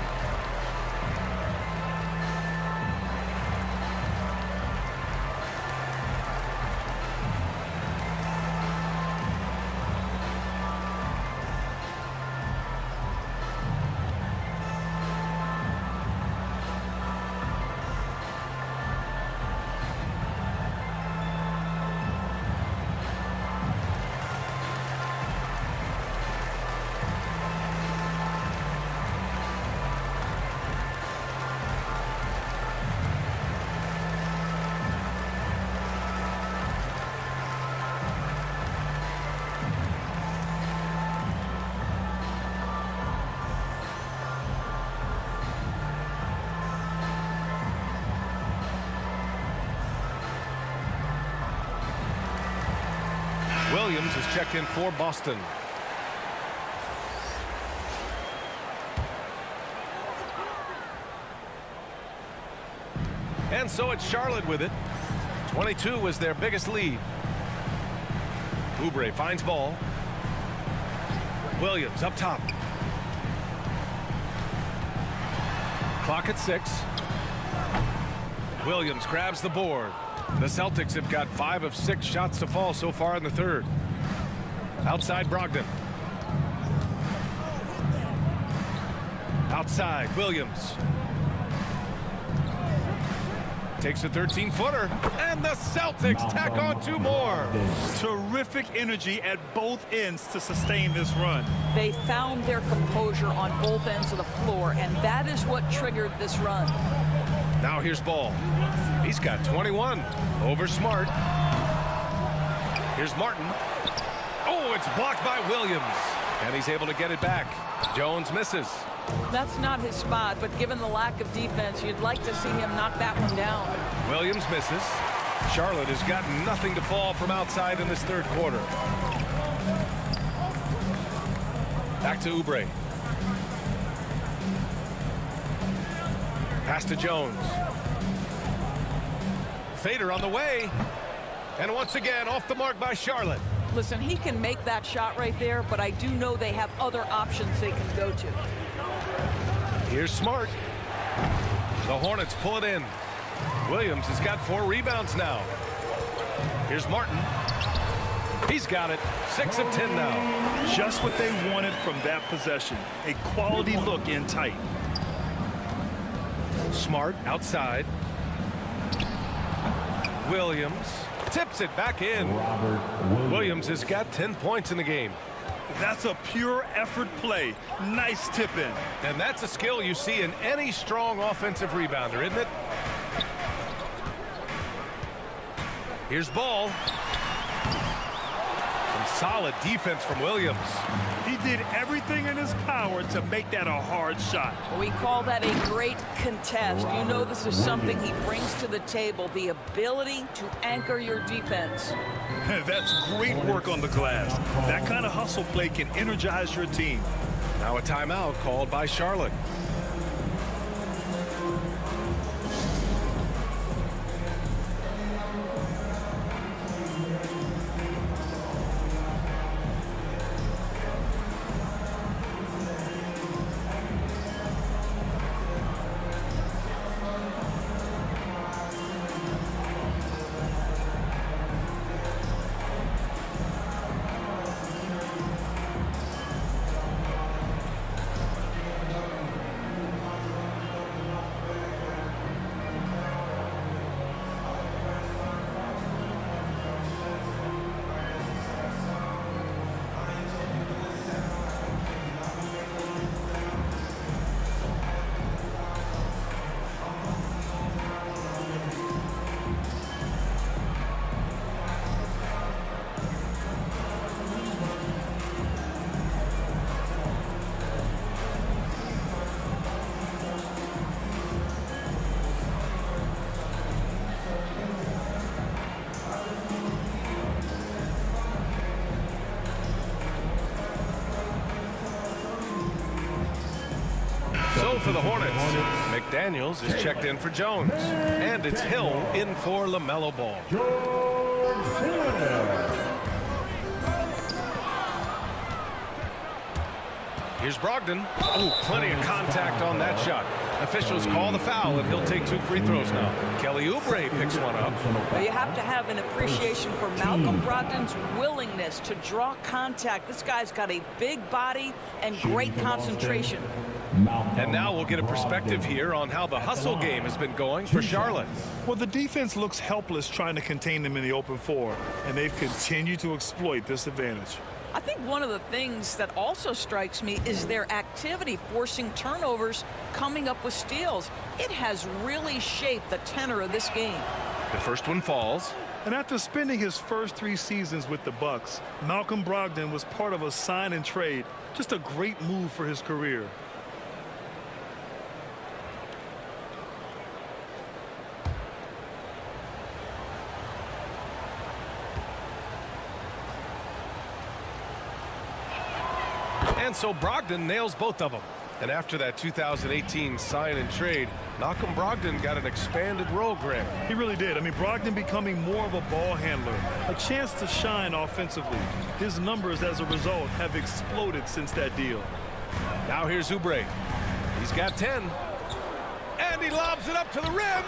Williams is checked in for Boston. And so it's Charlotte with it. 22 was their biggest lead. Oubre finds Ball. Williams up top. Clock at 6. Williams grabs the board. The Celtics have got 5 of 6 shots to fall so far in the 3rd. Outside Brogdon. Outside Williams. Takes a 13-footer. And the Celtics tack on 2 more. Terrific energy at both ends to sustain this run. They found their composure on both ends of the floor, and that is what triggered this run. Now here's Ball. He's got 21 over Smart. Here's Martin. Oh, it's blocked by Williams. And he's able to get it back. Jones misses. That's not his spot, but given the lack of defense, you'd like to see him knock that one down. Williams misses. Charlotte has got nothing to fall from outside in this third quarter. Back to Oubre. Pass to Jones. Fader on the way. And once again, off the mark by Charlotte. Listen, he can make that shot right there, but I do know they have other options they can go to. Here's Smart. The Hornets pull it in. Williams has got 4 rebounds now. Here's Martin. He's got it. 6 of 10 now. Just what they wanted from that possession. A quality look in tight. Smart outside. Williams tips it back in. Williams has got 10 points in the game. That's a pure effort play. Nice tip in. And that's a skill you see in any strong offensive rebounder, isn't it? Here's Ball. Some solid defense from Williams. He did everything in his power to make that a hard shot. We call that a great contest. You know this is something he brings to the table, the ability to anchor your defense. That's great work on the glass. That kind of hustle play can energize your team. Now a timeout called by Charlotte. So for the Hornets, McDaniels is checked in for Jones. And it's Hill in for LaMelo Ball. Here's Brogdon. Oh, plenty of contact on that shot. Officials call the foul, and he'll take 2 free throws now. Kelly Oubre picks one up. Well, you have to have an appreciation for Malcolm Brogdon's willingness to draw contact. This guy's got a big body and great concentration. And now we'll get a perspective here on how the hustle game has been going for Charlotte. Well, the defense looks helpless trying to contain them in the open floor, and they've continued to exploit this advantage. I think one of the things that also strikes me is their activity forcing turnovers, coming up with steals. It has really shaped the tenor of this game. The first one falls. And after spending his first 3 seasons with the Bucks, Malcolm Brogdon was part of a sign and trade. Just a great move for his career. And so Brogdon nails both of them. And after that 2018 sign and trade, Malcolm Brogdon got an expanded role, Grant. He really did. I mean, Brogdon becoming more of a ball handler, a chance to shine offensively. His numbers as a result have exploded since that deal. Now here's Oubre. He's got 10. And he lobs it up to the rim.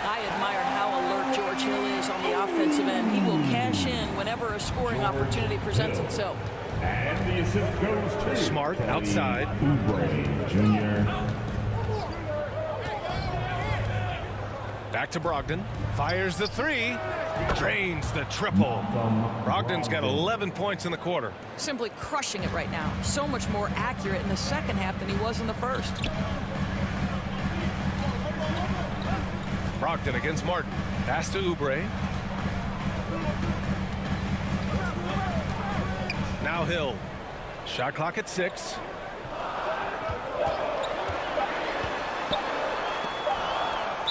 I admire how alert George Hill is on the offensive end. He will cash in whenever a scoring opportunity presents itself. And the assist goes to Smart outside. Oubre Jr. Back to Brogdon. Fires the 3. Drains the triple. Brogdon's got 11 points in the quarter. Simply crushing it right now. So much more accurate in the second half than he was in the first. Brogdon against Martin. Pass to Oubre. Now Hill. Shot clock at 6.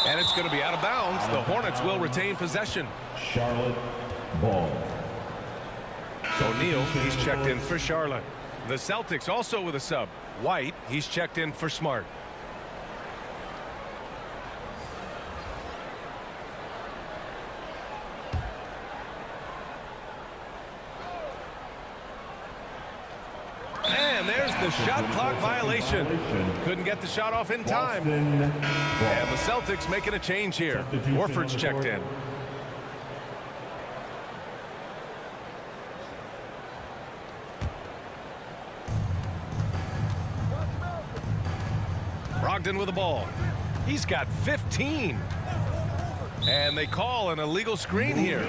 And it's going to be out of bounds. The Hornets will retain possession. Charlotte ball. O'Neal, he's checked in for Charlotte. The Celtics also with a sub. White, he's checked in for Smart. And there's the shot clock violation. Couldn't get the shot off in time. And the Celtics making a change here. Horford's checked in. Brogdon with the ball. He's got 15. And they call an illegal screen here.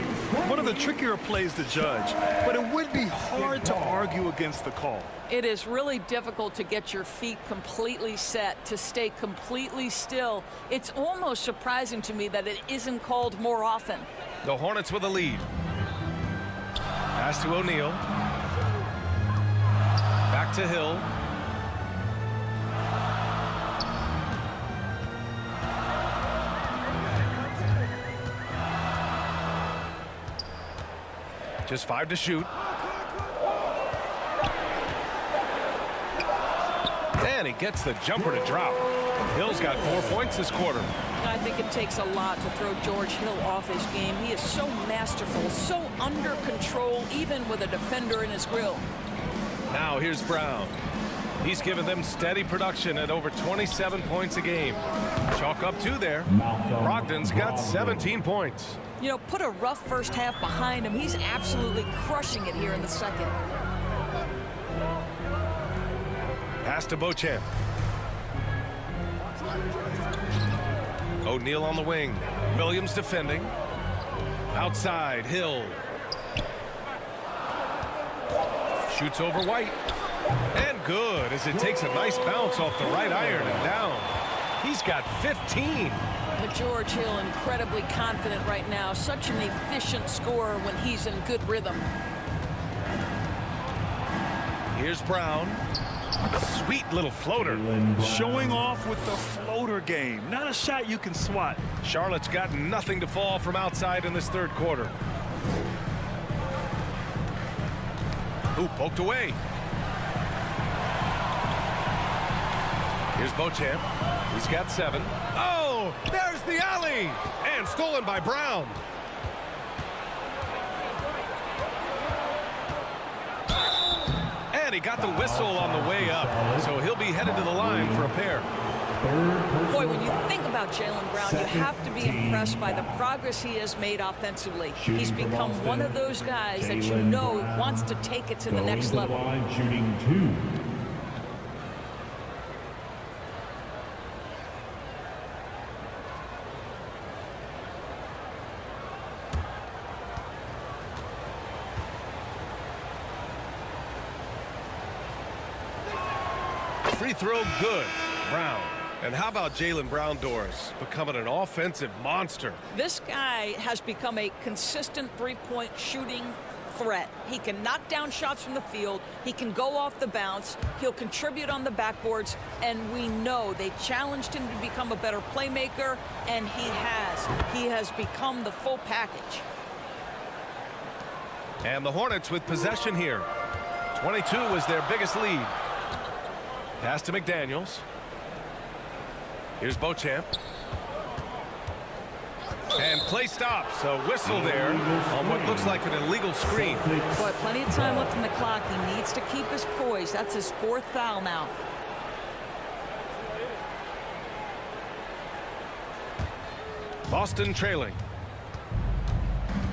One of the trickier plays to judge, but it would be hard to argue against the call. It is really difficult to get your feet completely set, to stay completely still. It's almost surprising to me that it isn't called more often. The Hornets with a lead. Pass to O'Neal. Back to Hill. Just 5 to shoot. And he gets the jumper to drop. Hill's got 4 points this quarter. I think it takes a lot to throw George Hill off his game. He is so masterful, so under control, even with a defender in his grill. Now here's Brown. He's given them steady production at over 27 points a game. Chalk up 2 there. Brogdon's got 17 points. You know, put a rough first half behind him. He's absolutely crushing it here in the second. Pass to Beauchamp. O'Neal on the wing. Williams defending. Outside, Hill. Shoots over White. And good as it takes a nice bounce off the right iron and down. He's got 15. But George Hill incredibly confident right now. Such an efficient scorer when he's in good rhythm. Here's Brown. Sweet little floater. Showing off with the floater game. Not a shot you can swat. Charlotte's got nothing to fall from outside in this third quarter. Ooh, poked away. Here's Beauchamp. He's got 7. Oh, there's the alley. And stolen by Brown. And he got the whistle on the way up. So he'll be headed to the line for a pair. Boy, when you think about Jaylen Brown, you have to be impressed by the progress he has made offensively. He's become one of those guys that you know wants to take it to the next level. Shooting 2. Free throw good. Brown. And how about Jaylen Brown, Doris, becoming an offensive monster? This guy has become a consistent three-point shooting threat. He can knock down shots from the field. He can go off the bounce. He'll contribute on the backboards. And we know they challenged him to become a better playmaker, and he has. He has become the full package. And the Hornets with possession here. 22 was their biggest lead. Pass to McDaniels. Here's Beauchamp. And play stops. A whistle there on what looks like an illegal screen. Boy, plenty of time left in the clock. He needs to keep his poise. That's his 4th foul now. Boston trailing.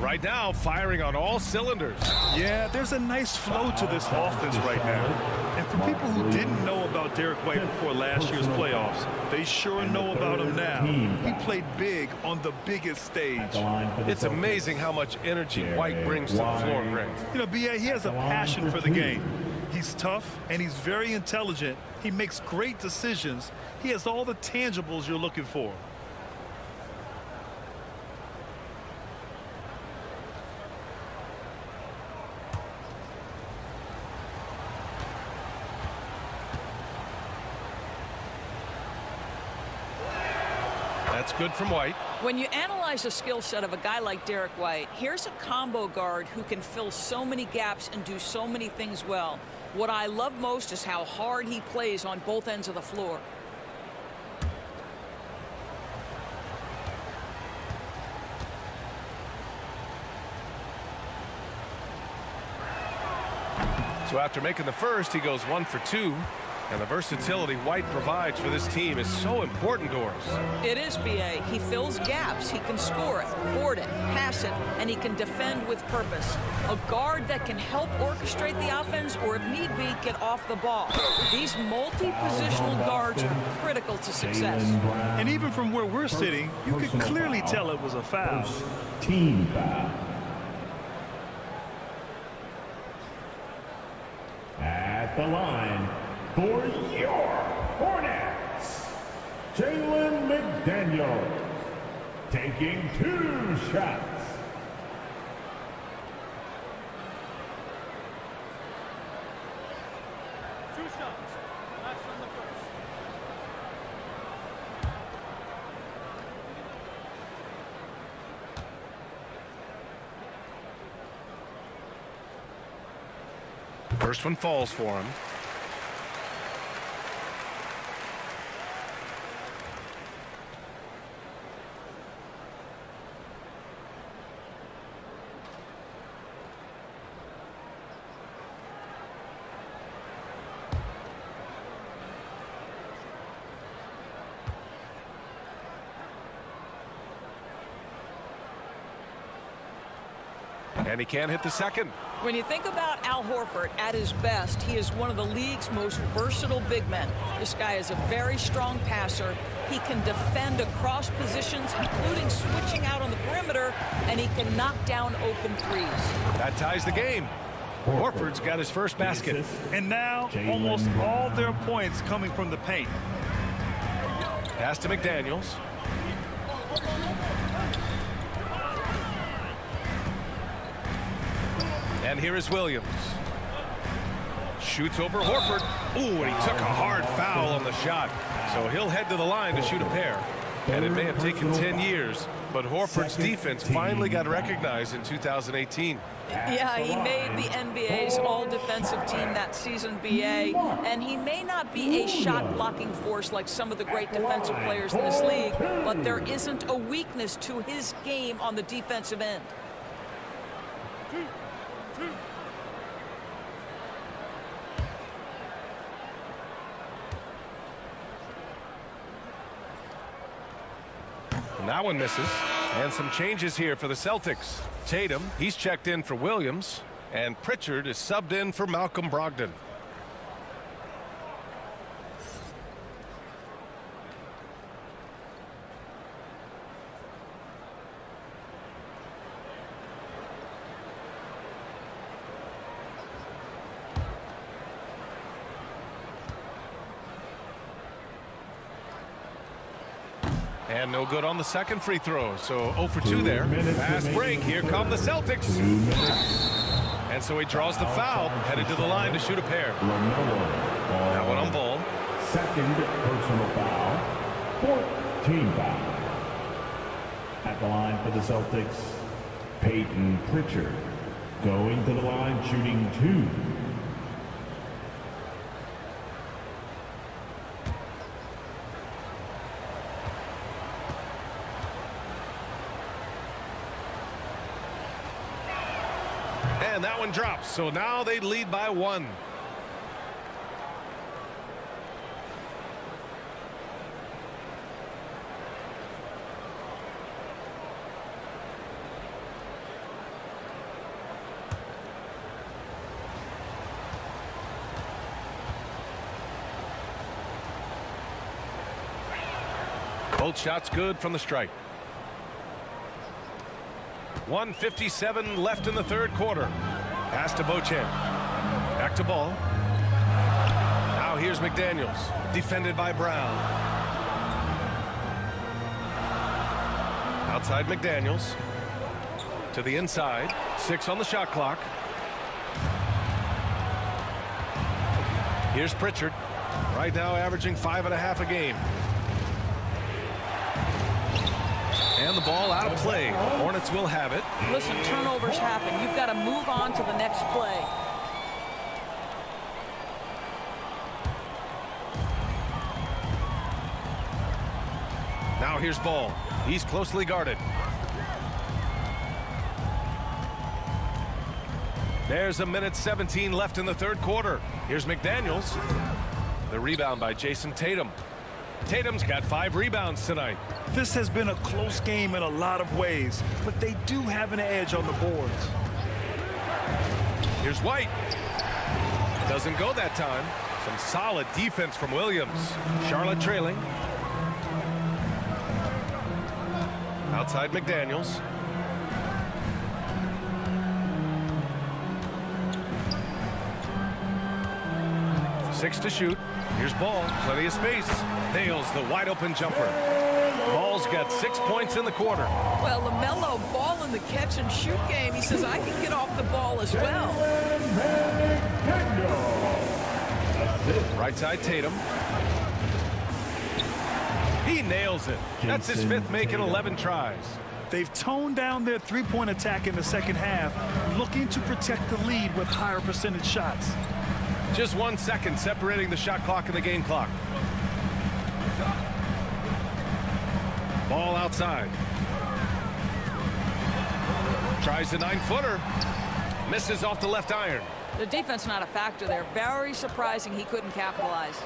Right now, firing on all cylinders. Yeah, there's a nice flow to this offense right now. And for people who didn't know about Derek White before last year's playoffs, they sure know about him now. He played big on the biggest stage. It's amazing how much energy White brings to the floor, Greg. You know, B.A., he has a passion for the game. He's tough, and he's very intelligent. He makes great decisions. He has all the tangibles you're looking for. That's good from White. When you analyze the skill set of a guy like Derek White, here's a combo guard who can fill so many gaps and do so many things well. What I love most is how hard he plays on both ends of the floor. So after making the first, he goes 1 for 2. And the versatility White provides for this team is so important to us. It is, B.A. He fills gaps. He can score it, board it, pass it, and he can defend with purpose. A guard that can help orchestrate the offense or, if need be, get off the ball. These multi-positional guards are critical to success. And even from where we're sitting, you could clearly tell it was a foul. Team foul. At the line for your Hornets, Jalen McDaniels, taking 2 shots. That's from the first. First one falls for him. And he can't hit the second. When you think about Al Horford at his best, he is one of the league's most versatile big men. This guy is a very strong passer. He can defend across positions, including switching out on the perimeter, and he can knock down open threes. That ties the game. Horford's got his first basket. And now, almost all their points coming from the paint. Pass to McDaniels. And here is Williams. Shoots over Horford. Ooh, and he took a hard foul on the shot. So he'll head to the line to shoot a pair. And it may have taken 10 years, but Horford's defense finally got recognized in 2018. Yeah, he made the NBA's all-defensive team that season, B.A., and he may not be a shot-blocking force like some of the great defensive players in this league, but there isn't a weakness to his game on the defensive end. And that one misses. And some changes here for the Celtics. Tatum, he's checked in for Williams. And Pritchard is subbed in for Malcolm Brogdon. And no good on the second free throw. So 0 for 2 there. Fast break. Here come the Celtics. And so he draws the foul, headed to the line to shoot a pair. That one on ball. Second personal foul. 14 foul. At the line for the Celtics, Peyton Pritchard. Going to the line, shooting 2. And that one drops. So now they lead by 1. Both shots good from the stripe. 1:57 left in the third quarter. Pass to Beauchamp. Back to Ball. Now here's McDaniels. Defended by Brown. Outside McDaniels. To the inside. 6 on the shot clock. Here's Pritchard. Right now averaging 5.5 a game. And the ball out of play. The Hornets will have it. Listen, turnovers happen. You've got to move on to the next play. Now here's Ball. He's closely guarded. There's a minute 17 left in the third quarter. Here's McDaniels. The rebound by Jason Tatum. Tatum's got 5 rebounds tonight. This has been a close game in a lot of ways, but they do have an edge on the boards. Here's White. Doesn't go that time. Some solid defense from Williams. Charlotte trailing. Outside McDaniels. Six to shoot. Here's Ball. Plenty of space. Nails the wide open jumper. Ball's got 6 points in the quarter. Well, LaMelo Ball in the catch and shoot game. He says, I can get off the ball as well. Right side Tatum. He nails it. That's his 5th make in 11 tries. They've toned down their three-point attack in the second half, looking to protect the lead with higher percentage shots. Just 1 second separating the shot clock and the game clock. Ball outside. Tries the 9-footer. Misses off the left iron. The defense not a factor there. Very surprising he couldn't capitalize.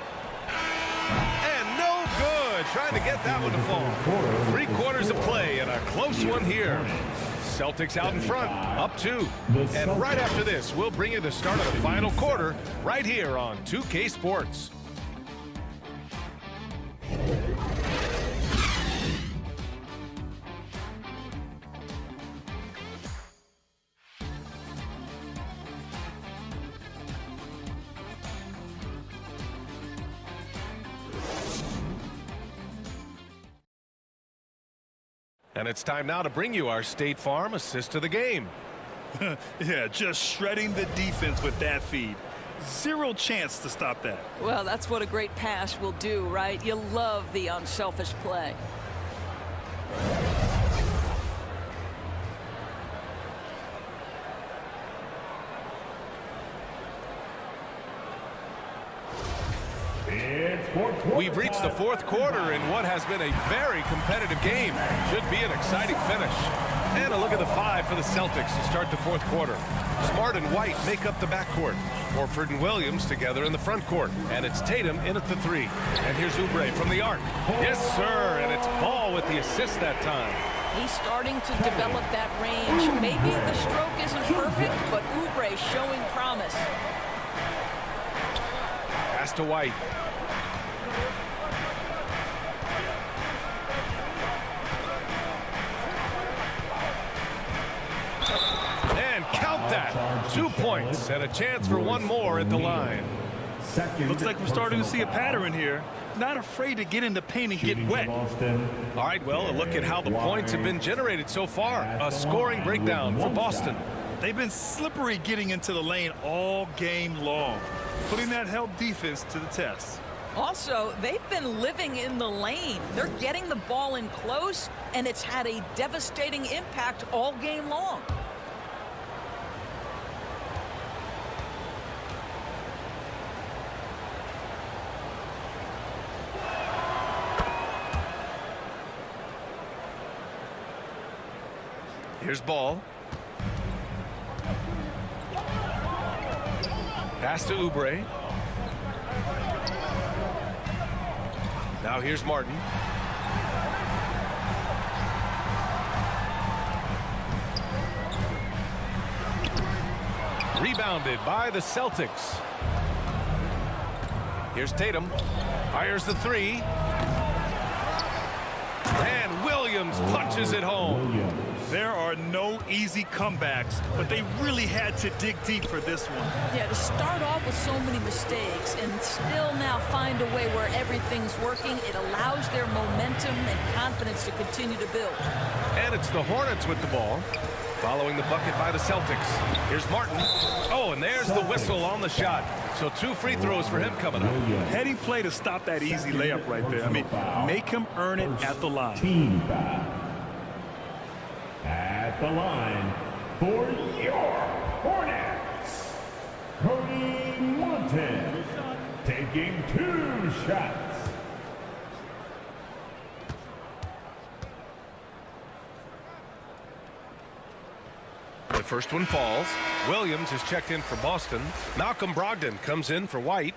And no good. Trying to get that one to fall. 3 quarters of play and a close one here. Celtics out in front, up 2. And right after this, we'll bring you the start of the final quarter right here on 2K Sports. And it's time now to bring you our State Farm assist of the game. Yeah, just shredding the defense with that feed. 0 chance to stop that. Well, that's what a great pass will do, right? You love the unselfish play. We've reached the 4th quarter in what has been a very competitive game. Should be an exciting finish. And a look at the 5 for the Celtics to start the 4th quarter. Smart and White make up the backcourt. Horford and Williams together in the front court. And it's Tatum in at the 3. And here's Oubre from the arc. Yes, sir. And it's Ball with the assist that time. He's starting to develop that range. Maybe the stroke isn't perfect, but Oubre showing promise. Pass to White. And count that. 2 points and a chance for one more at the line. Looks like we're starting to see a pattern here. Not afraid to get in the paint and get wet. All right, well, a look at how the points have been generated so far. A scoring breakdown for Boston. They've been slippery getting into the lane all game long, putting that help defense to the test. Also, they've been living in the lane. They're getting the ball in close, and it's had a devastating impact all game long. Here's Ball. Pass to Oubre. Now here's Martin. Rebounded by the Celtics. Here's Tatum. Fires the 3. And Williams punches it home. There are no easy comebacks, but they really had to dig deep for this one. Yeah, to start off with so many mistakes and still now find a way where everything's working, it allows their momentum and confidence to continue to build. And it's the Hornets with the ball, following the bucket by the Celtics. Here's Martin. Oh, and there's the whistle on the shot. So 2 free throws for him coming up. Heading play to stop that easy layup right there. I mean, make him earn it at the line. the line for your Hornets, Cody Monten, taking 2 shots. The first one falls. Williams is checked in for Boston. Malcolm Brogdon comes in for White.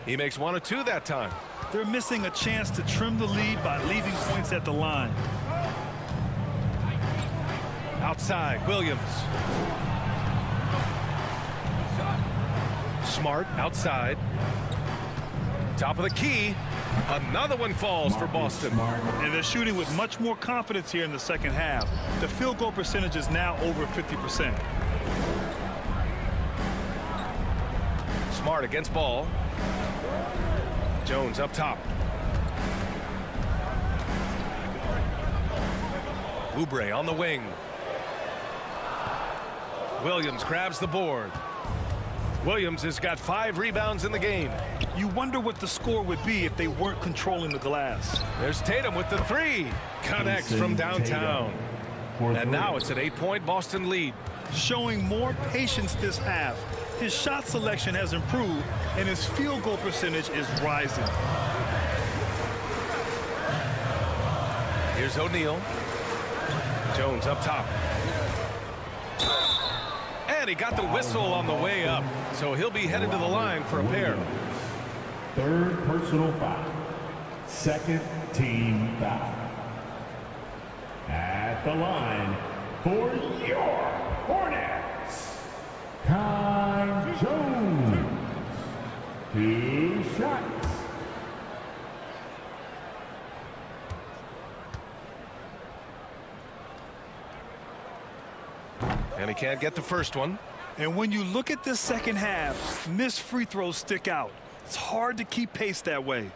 He makes 1 of 2 that time. They're missing a chance to trim the lead by leaving points at the line. Outside, Williams. Smart outside. Top of the key. Another one falls for Boston. And they're shooting with much more confidence here in the second half. The field goal percentage is now over 50%. Smart against Ball. Jones up top. Oubre on the wing. Williams grabs the board. Williams has got 5 rebounds in the game. You wonder what the score would be if they weren't controlling the glass. There's Tatum with the 3. Connects from downtown. And now it's an 8-point Boston lead. Showing more patience this half. His shot selection has improved, and his field goal percentage is rising. Here's O'Neal. Jones up top. And he got the whistle on the way up, so he'll be headed to the line for a pair. 3rd personal foul. 2nd team foul. At the line for your Hornets, Kai Jones. 2 shots. And he can't get the first one. And when you look at this second half, missed free throws stick out. It's hard to keep pace that way.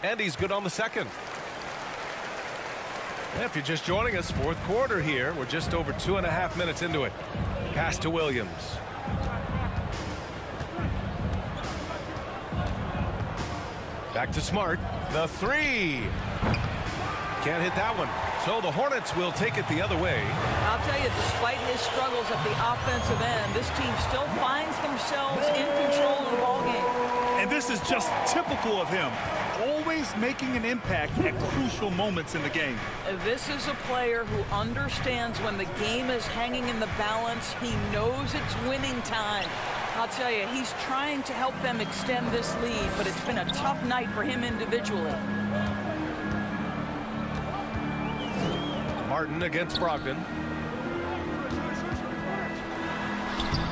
And he's good on the second. And if you're just joining us, 4th quarter here. We're just over 2.5 minutes into it. Pass to Williams. Back to Smart. The 3. Can't hit that one. So the Hornets will take it the other way. I'll tell you, despite his struggles at the offensive end, this team still finds themselves in control of the ballgame. And this is just typical of him. Always making an impact at crucial moments in the game. This is a player who understands when the game is hanging in the balance. He knows it's winning time. I'll tell you, he's trying to help them extend this lead, but it's been a tough night for him individually. Martin against Brogdon.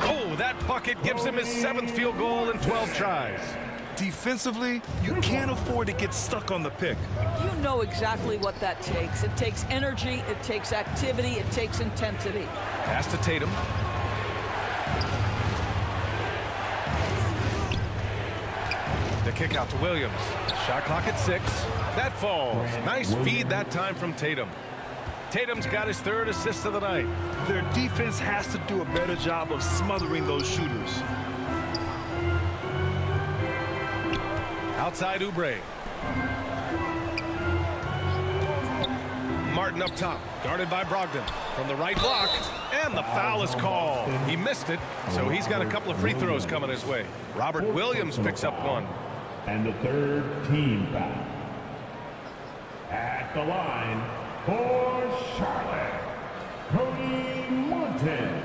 Oh, that bucket gives him his 7th field goal in 12 tries. Defensively, you can't afford to get stuck on the pick. You know exactly what that takes. It takes energy, it takes activity, it takes intensity. Pass to Tatum. The kick out to Williams. Shot clock at 6. That falls. Nice feed that time from Tatum. Tatum's got his 3rd assist of the night. Their defense has to do a better job of smothering those shooters. Outside Oubre. Martin up top, guarded by Brogdon. From the right block, and the foul is called. He missed it, so he's got a couple of free throws coming his way. Robert Williams picks up 1. And the 3rd team foul. At the line for Charlotte, Cody Monten.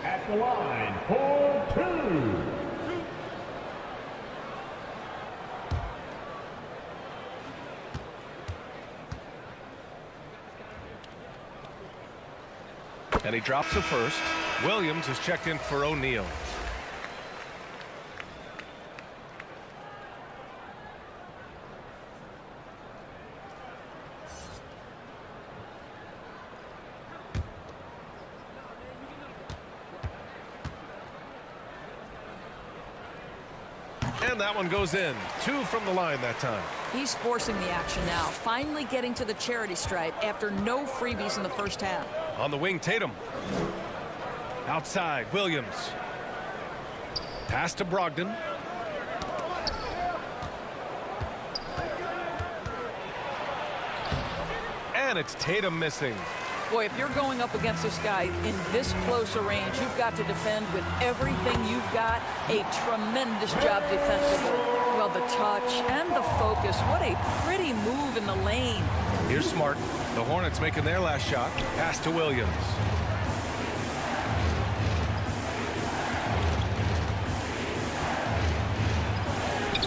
At the line for 2. And he drops the first. Williams is checked in for O'Neal. And that one goes in. 2 from the line that time. He's forcing the action now, finally getting to the charity stripe after no freebies in the first half. On the wing, Tatum. Outside, Williams. Pass to Brogdon. And it's Tatum missing. Boy, if you're going up against this guy in this close a range, you've got to defend with everything you've got. A tremendous job defensively. Well, the touch and the focus. What a pretty move in the lane. Here's Smart. The Hornets making their last shot. Pass to Williams.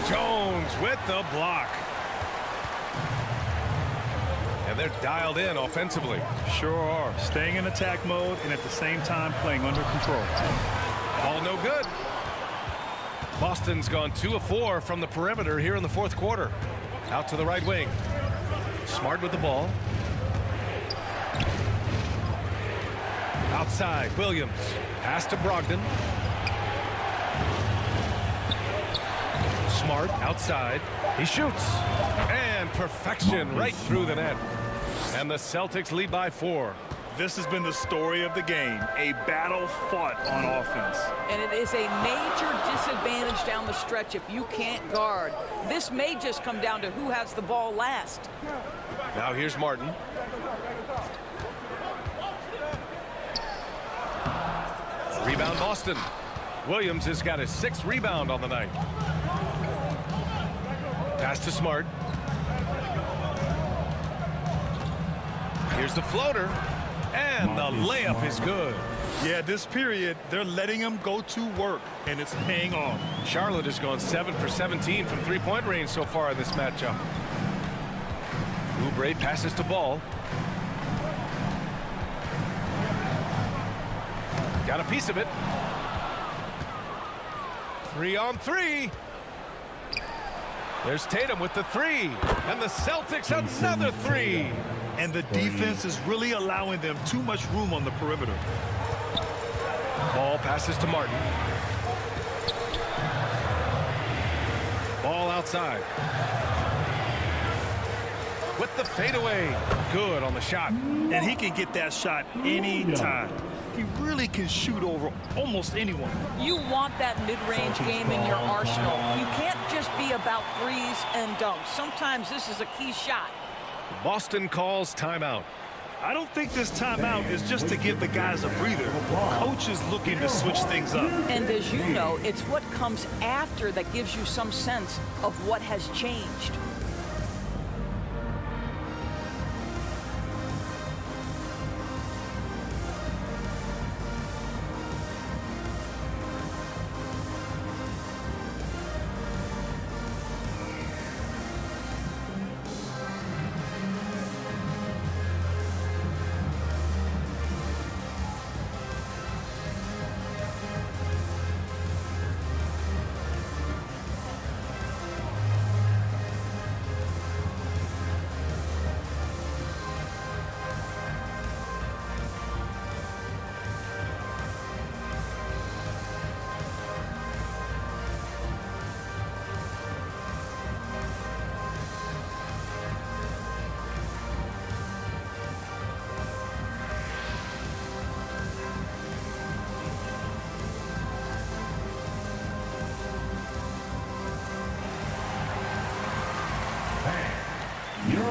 Jones with the block. And they're dialed in offensively. Sure are. Staying in attack mode and at the same time playing under control. All no good. Boston's gone 2 of 4 from the perimeter here in the fourth quarter. Out to the right wing. Smart with the ball. Outside, Williams. Pass to Brogdon. Smart outside. He shoots. And perfection right through the net. And the Celtics lead by 4. This has been the story of the game. A battle fought on offense. And it is a major disadvantage down the stretch if you can't guard. This may just come down to who has the ball last. Now here's Martin. Rebound Boston. Williams has got his 6th rebound on the night. Pass to Smart. Here's the floater. And the layup is good. Yeah, this period, they're letting him go to work, and it's paying off. Charlotte has gone 7 for 17 from three-point range so far in this matchup. Oubre passes to Ball. Got a piece of it. 3 on 3. There's Tatum with the 3. And the Celtics another 3. And the defense is really allowing them too much room on the perimeter. Ball passes to Martin. Ball outside. With the fadeaway. Good on the shot. And he can get that shot anytime. He really can shoot over almost anyone. You want that mid-range game in your arsenal. You can't just be about threes and dunks. Sometimes this is a key shot. Boston calls timeout. I don't think this timeout is just to give the guys a breather. Coach is looking to switch things up. And as you know, it's what comes after that gives you some sense of what has changed.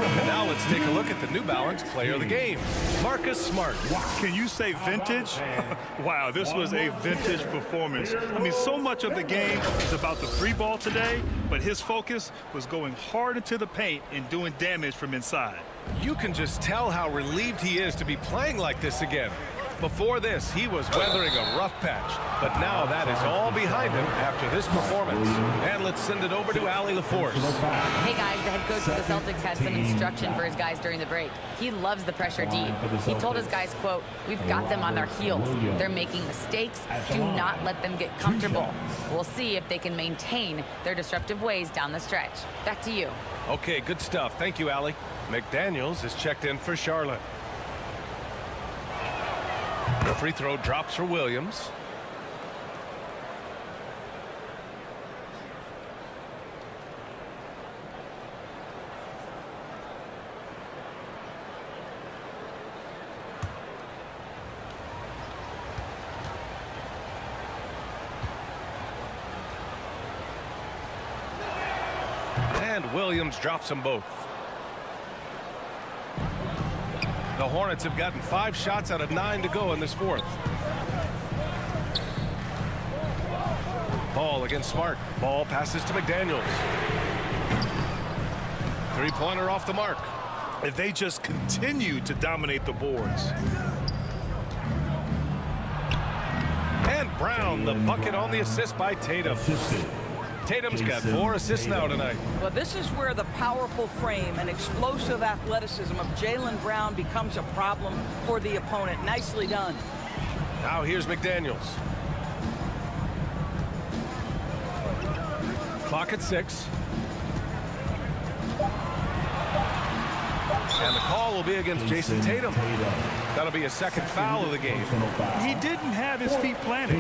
And now let's take a look at the New Balance Player of the Game, Marcus Smart. Can you say vintage? Wow, this was a vintage performance. I mean, so much of the game is about the free ball today, but his focus was going hard into the paint and doing damage from inside. You can just tell how relieved he is to be playing like this again. Before this, he was weathering a rough patch, but now that is all behind him after this performance. And let's send it over to Allie LaForce. Hey guys, the head coach of the Celtics had some instruction for his guys during the break. He loves the pressure deep. He told his guys, quote, "We've got them on their heels. They're making mistakes. Do not let them get comfortable." We'll see if they can maintain their disruptive ways down the stretch. Back to you. Okay, good stuff. Thank you, Allie. McDaniels is checked in for Charlotte. The free throw drops for Williams. And Williams drops them both. The Hornets have gotten 5 shots out of 9 to go in this fourth. Ball against Smart. Ball passes to McDaniels. Three-pointer off the mark. If they just continue to dominate the boards. And Brown, the bucket on the assist by Tatum. Tatum's got 4 assists now tonight. Well, this is where the powerful frame and explosive athleticism of Jaylen Brown becomes a problem for the opponent. Nicely done. Now here's McDaniels. Clock at 6. And the call will be against Jason Tatum. That'll be a second foul of the game. He didn't have his feet planted.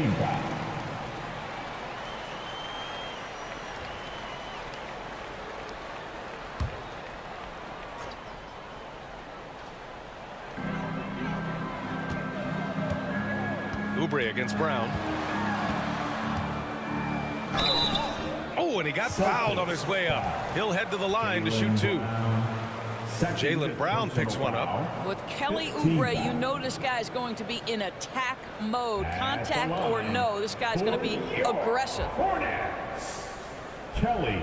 Oubre against Brown. Oh, and he got fouled on his way up. He'll head to the line to shoot 2. Jaylen Brown picks one up. With Kelly Oubre, you know this guy's going to be in attack mode. Contact or no, this guy's going to be aggressive. Hornets. Kelly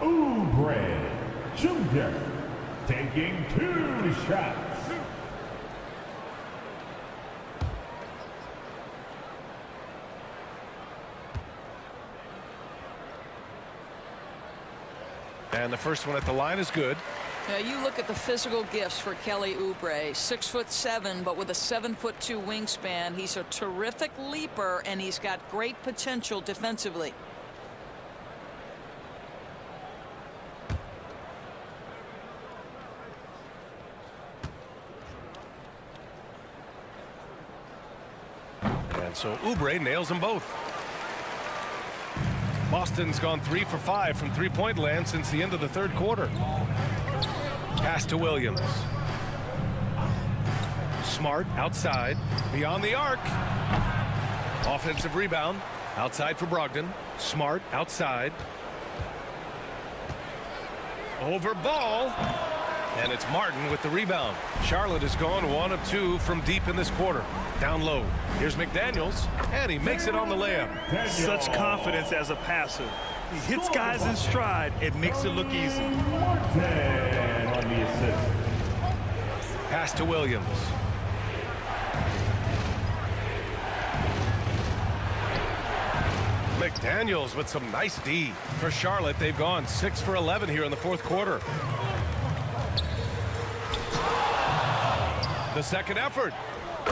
Oubre Jr. taking 2 shots. And the first one at the line is good. Now you look at the physical gifts for Kelly Oubre. 6'7", but with a 7'2" wingspan. He's a terrific leaper, and he's got great potential defensively. And so Oubre nails them both. Boston's gone 3 for 5 from three-point land since the end of the third quarter. Pass to Williams. Smart outside, beyond the arc. Offensive rebound, outside for Brogdon. Smart outside. Over ball. And it's Martin with the rebound. Charlotte has gone 1 of 2 from deep in this quarter. Down low. Here's McDaniels, and he makes it on the layup. Such confidence as a passer. He hits guys in stride. It makes it look easy. Martin on the assist. Pass to Williams. McDaniels with some nice D. For Charlotte, they've gone 6 for 11 here in the fourth quarter. The second effort.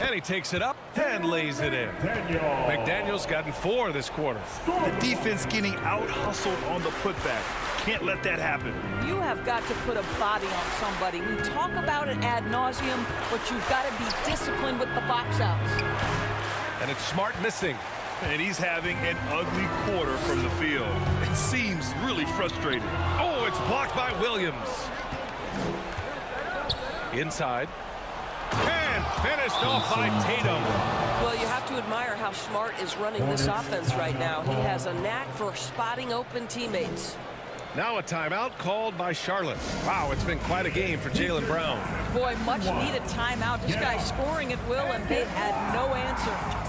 And he takes it up and lays it in. McDaniels gotten 4 this quarter. The defense getting out-hustled on the putback. Can't let that happen. You have got to put a body on somebody. We talk about it ad nauseum, but you've got to be disciplined with the box outs. And it's Smart missing. And he's having an ugly quarter from the field. It seems really frustrating. Oh, it's blocked by Williams. Inside. And finished off by Tatum. Well, you have to admire how Smart is running this offense right now. He has a knack for spotting open teammates. Now a timeout called by Charlotte. Wow, it's been quite a game for Jaylen Brown. Boy, much needed timeout. This guy's scoring at will, and they had no answer.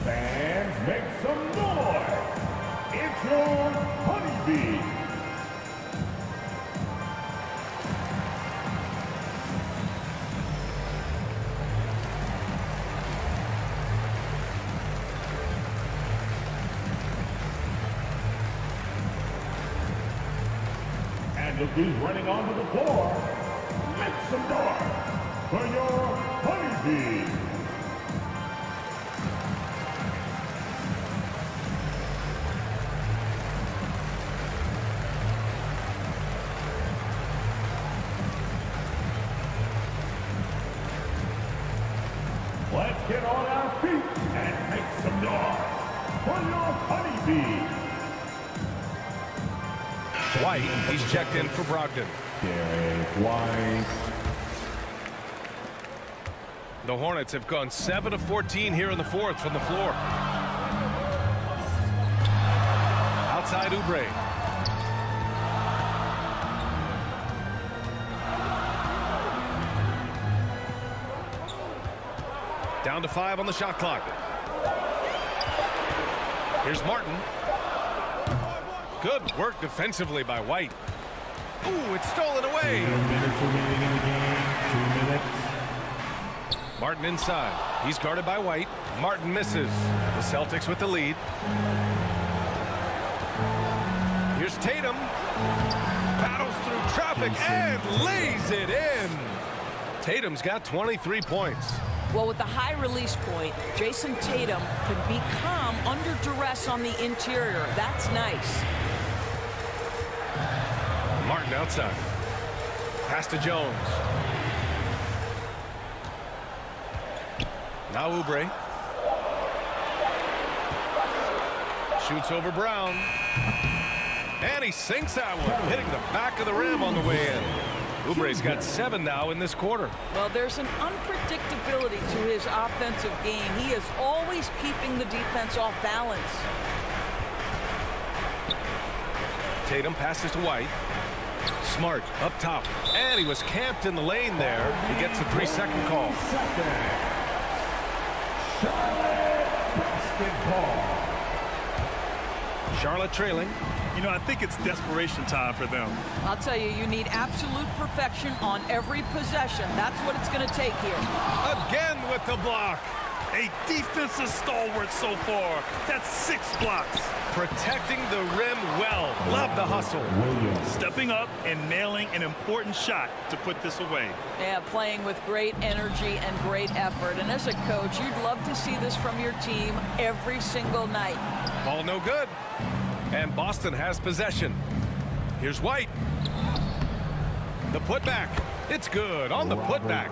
Fans, make some noise. It's your Honeybee. And look who's running onto the floor. Make some noise for your Honeybee. Let's get on our feet and make some noise for your Honeybee. White, he's checked in for Brogdon. Derek White. The Hornets have gone 7 of 14 here in the fourth from the floor. Outside Oubre. Down to 5 on the shot clock. Here's Martin. Good work defensively by White. Ooh, it's stolen away. 2 minutes remaining in the game. 2 minutes. Martin inside. He's guarded by White. Martin misses. The Celtics with the lead. Here's Tatum. Battles through traffic and lays it in. Tatum's got 23 points. Well, with the high release point, Jason Tatum can be calm under duress on the interior. That's nice. Martin outside. Pass to Jones. Now Oubre. Shoots over Brown. And he sinks that one, hitting the back of the rim on the way in. Oubre's got 7 now in this quarter. Well, there's an unpredictability to his offensive game. He is always keeping the defense off balance. Tatum passes to White. Smart up top. And he was camped in the lane there. He gets a 3-second call. Charlotte trailing. You know, I think it's desperation time for them. I'll tell you, you need absolute perfection on every possession. That's what it's going to take here. Again with the block. A defensive stalwart so far. That's 6 blocks. Protecting the rim well. Love the hustle. Stepping up and nailing an important shot to put this away. Yeah, playing with great energy and great effort. And as a coach, you'd love to see this from your team every single night. Ball no good. And Boston has possession. Here's White. The putback. It's good on the putback.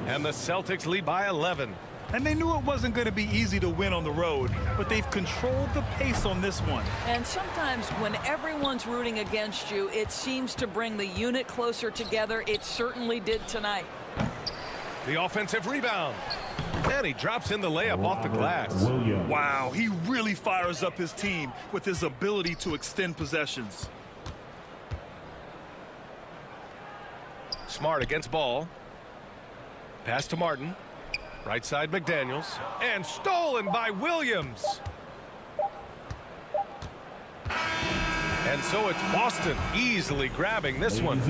And the Celtics lead by 11. And they knew it wasn't going to be easy to win on the road, but they've controlled the pace on this one. And sometimes when everyone's rooting against you, it seems to bring the unit closer together. It certainly did tonight. The offensive rebound. And he drops in the layup off the glass. Wow, he really fires up his team with his ability to extend possessions. Smart against Ball. Pass to Martin. Right side McDaniels. And stolen by Williams. And so it's Boston easily grabbing this one.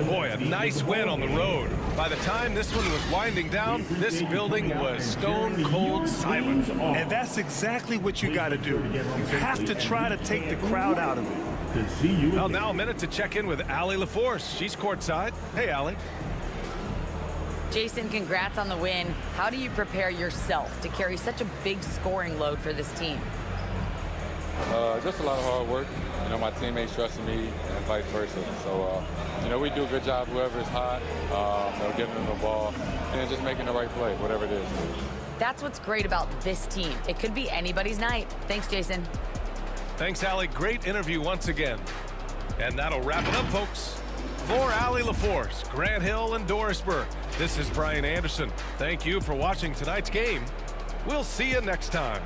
Boy, a nice win on the road. By the time this one was winding down, this building was stone cold silent. And that's exactly what you got to do. You have to try to take the crowd out of it. Well, now a minute to check in with Allie LaForce. She's courtside. Hey, Allie. Jason, congrats on the win. How do you prepare yourself to carry such a big scoring load for this team? Just a lot of hard work. You know, my teammates trusting me and vice versa. So, you know, we do a good job, whoever is hot, you know, getting them the ball and just making the right play, whatever it is. That's what's great about this team. It could be anybody's night. Thanks, Jason. Thanks, Allie. Great interview once again. And that'll wrap it up, folks. For Allie LaForce, Grant Hill, and Dorisburg, this is Brian Anderson. Thank you for watching tonight's game. We'll see you next time.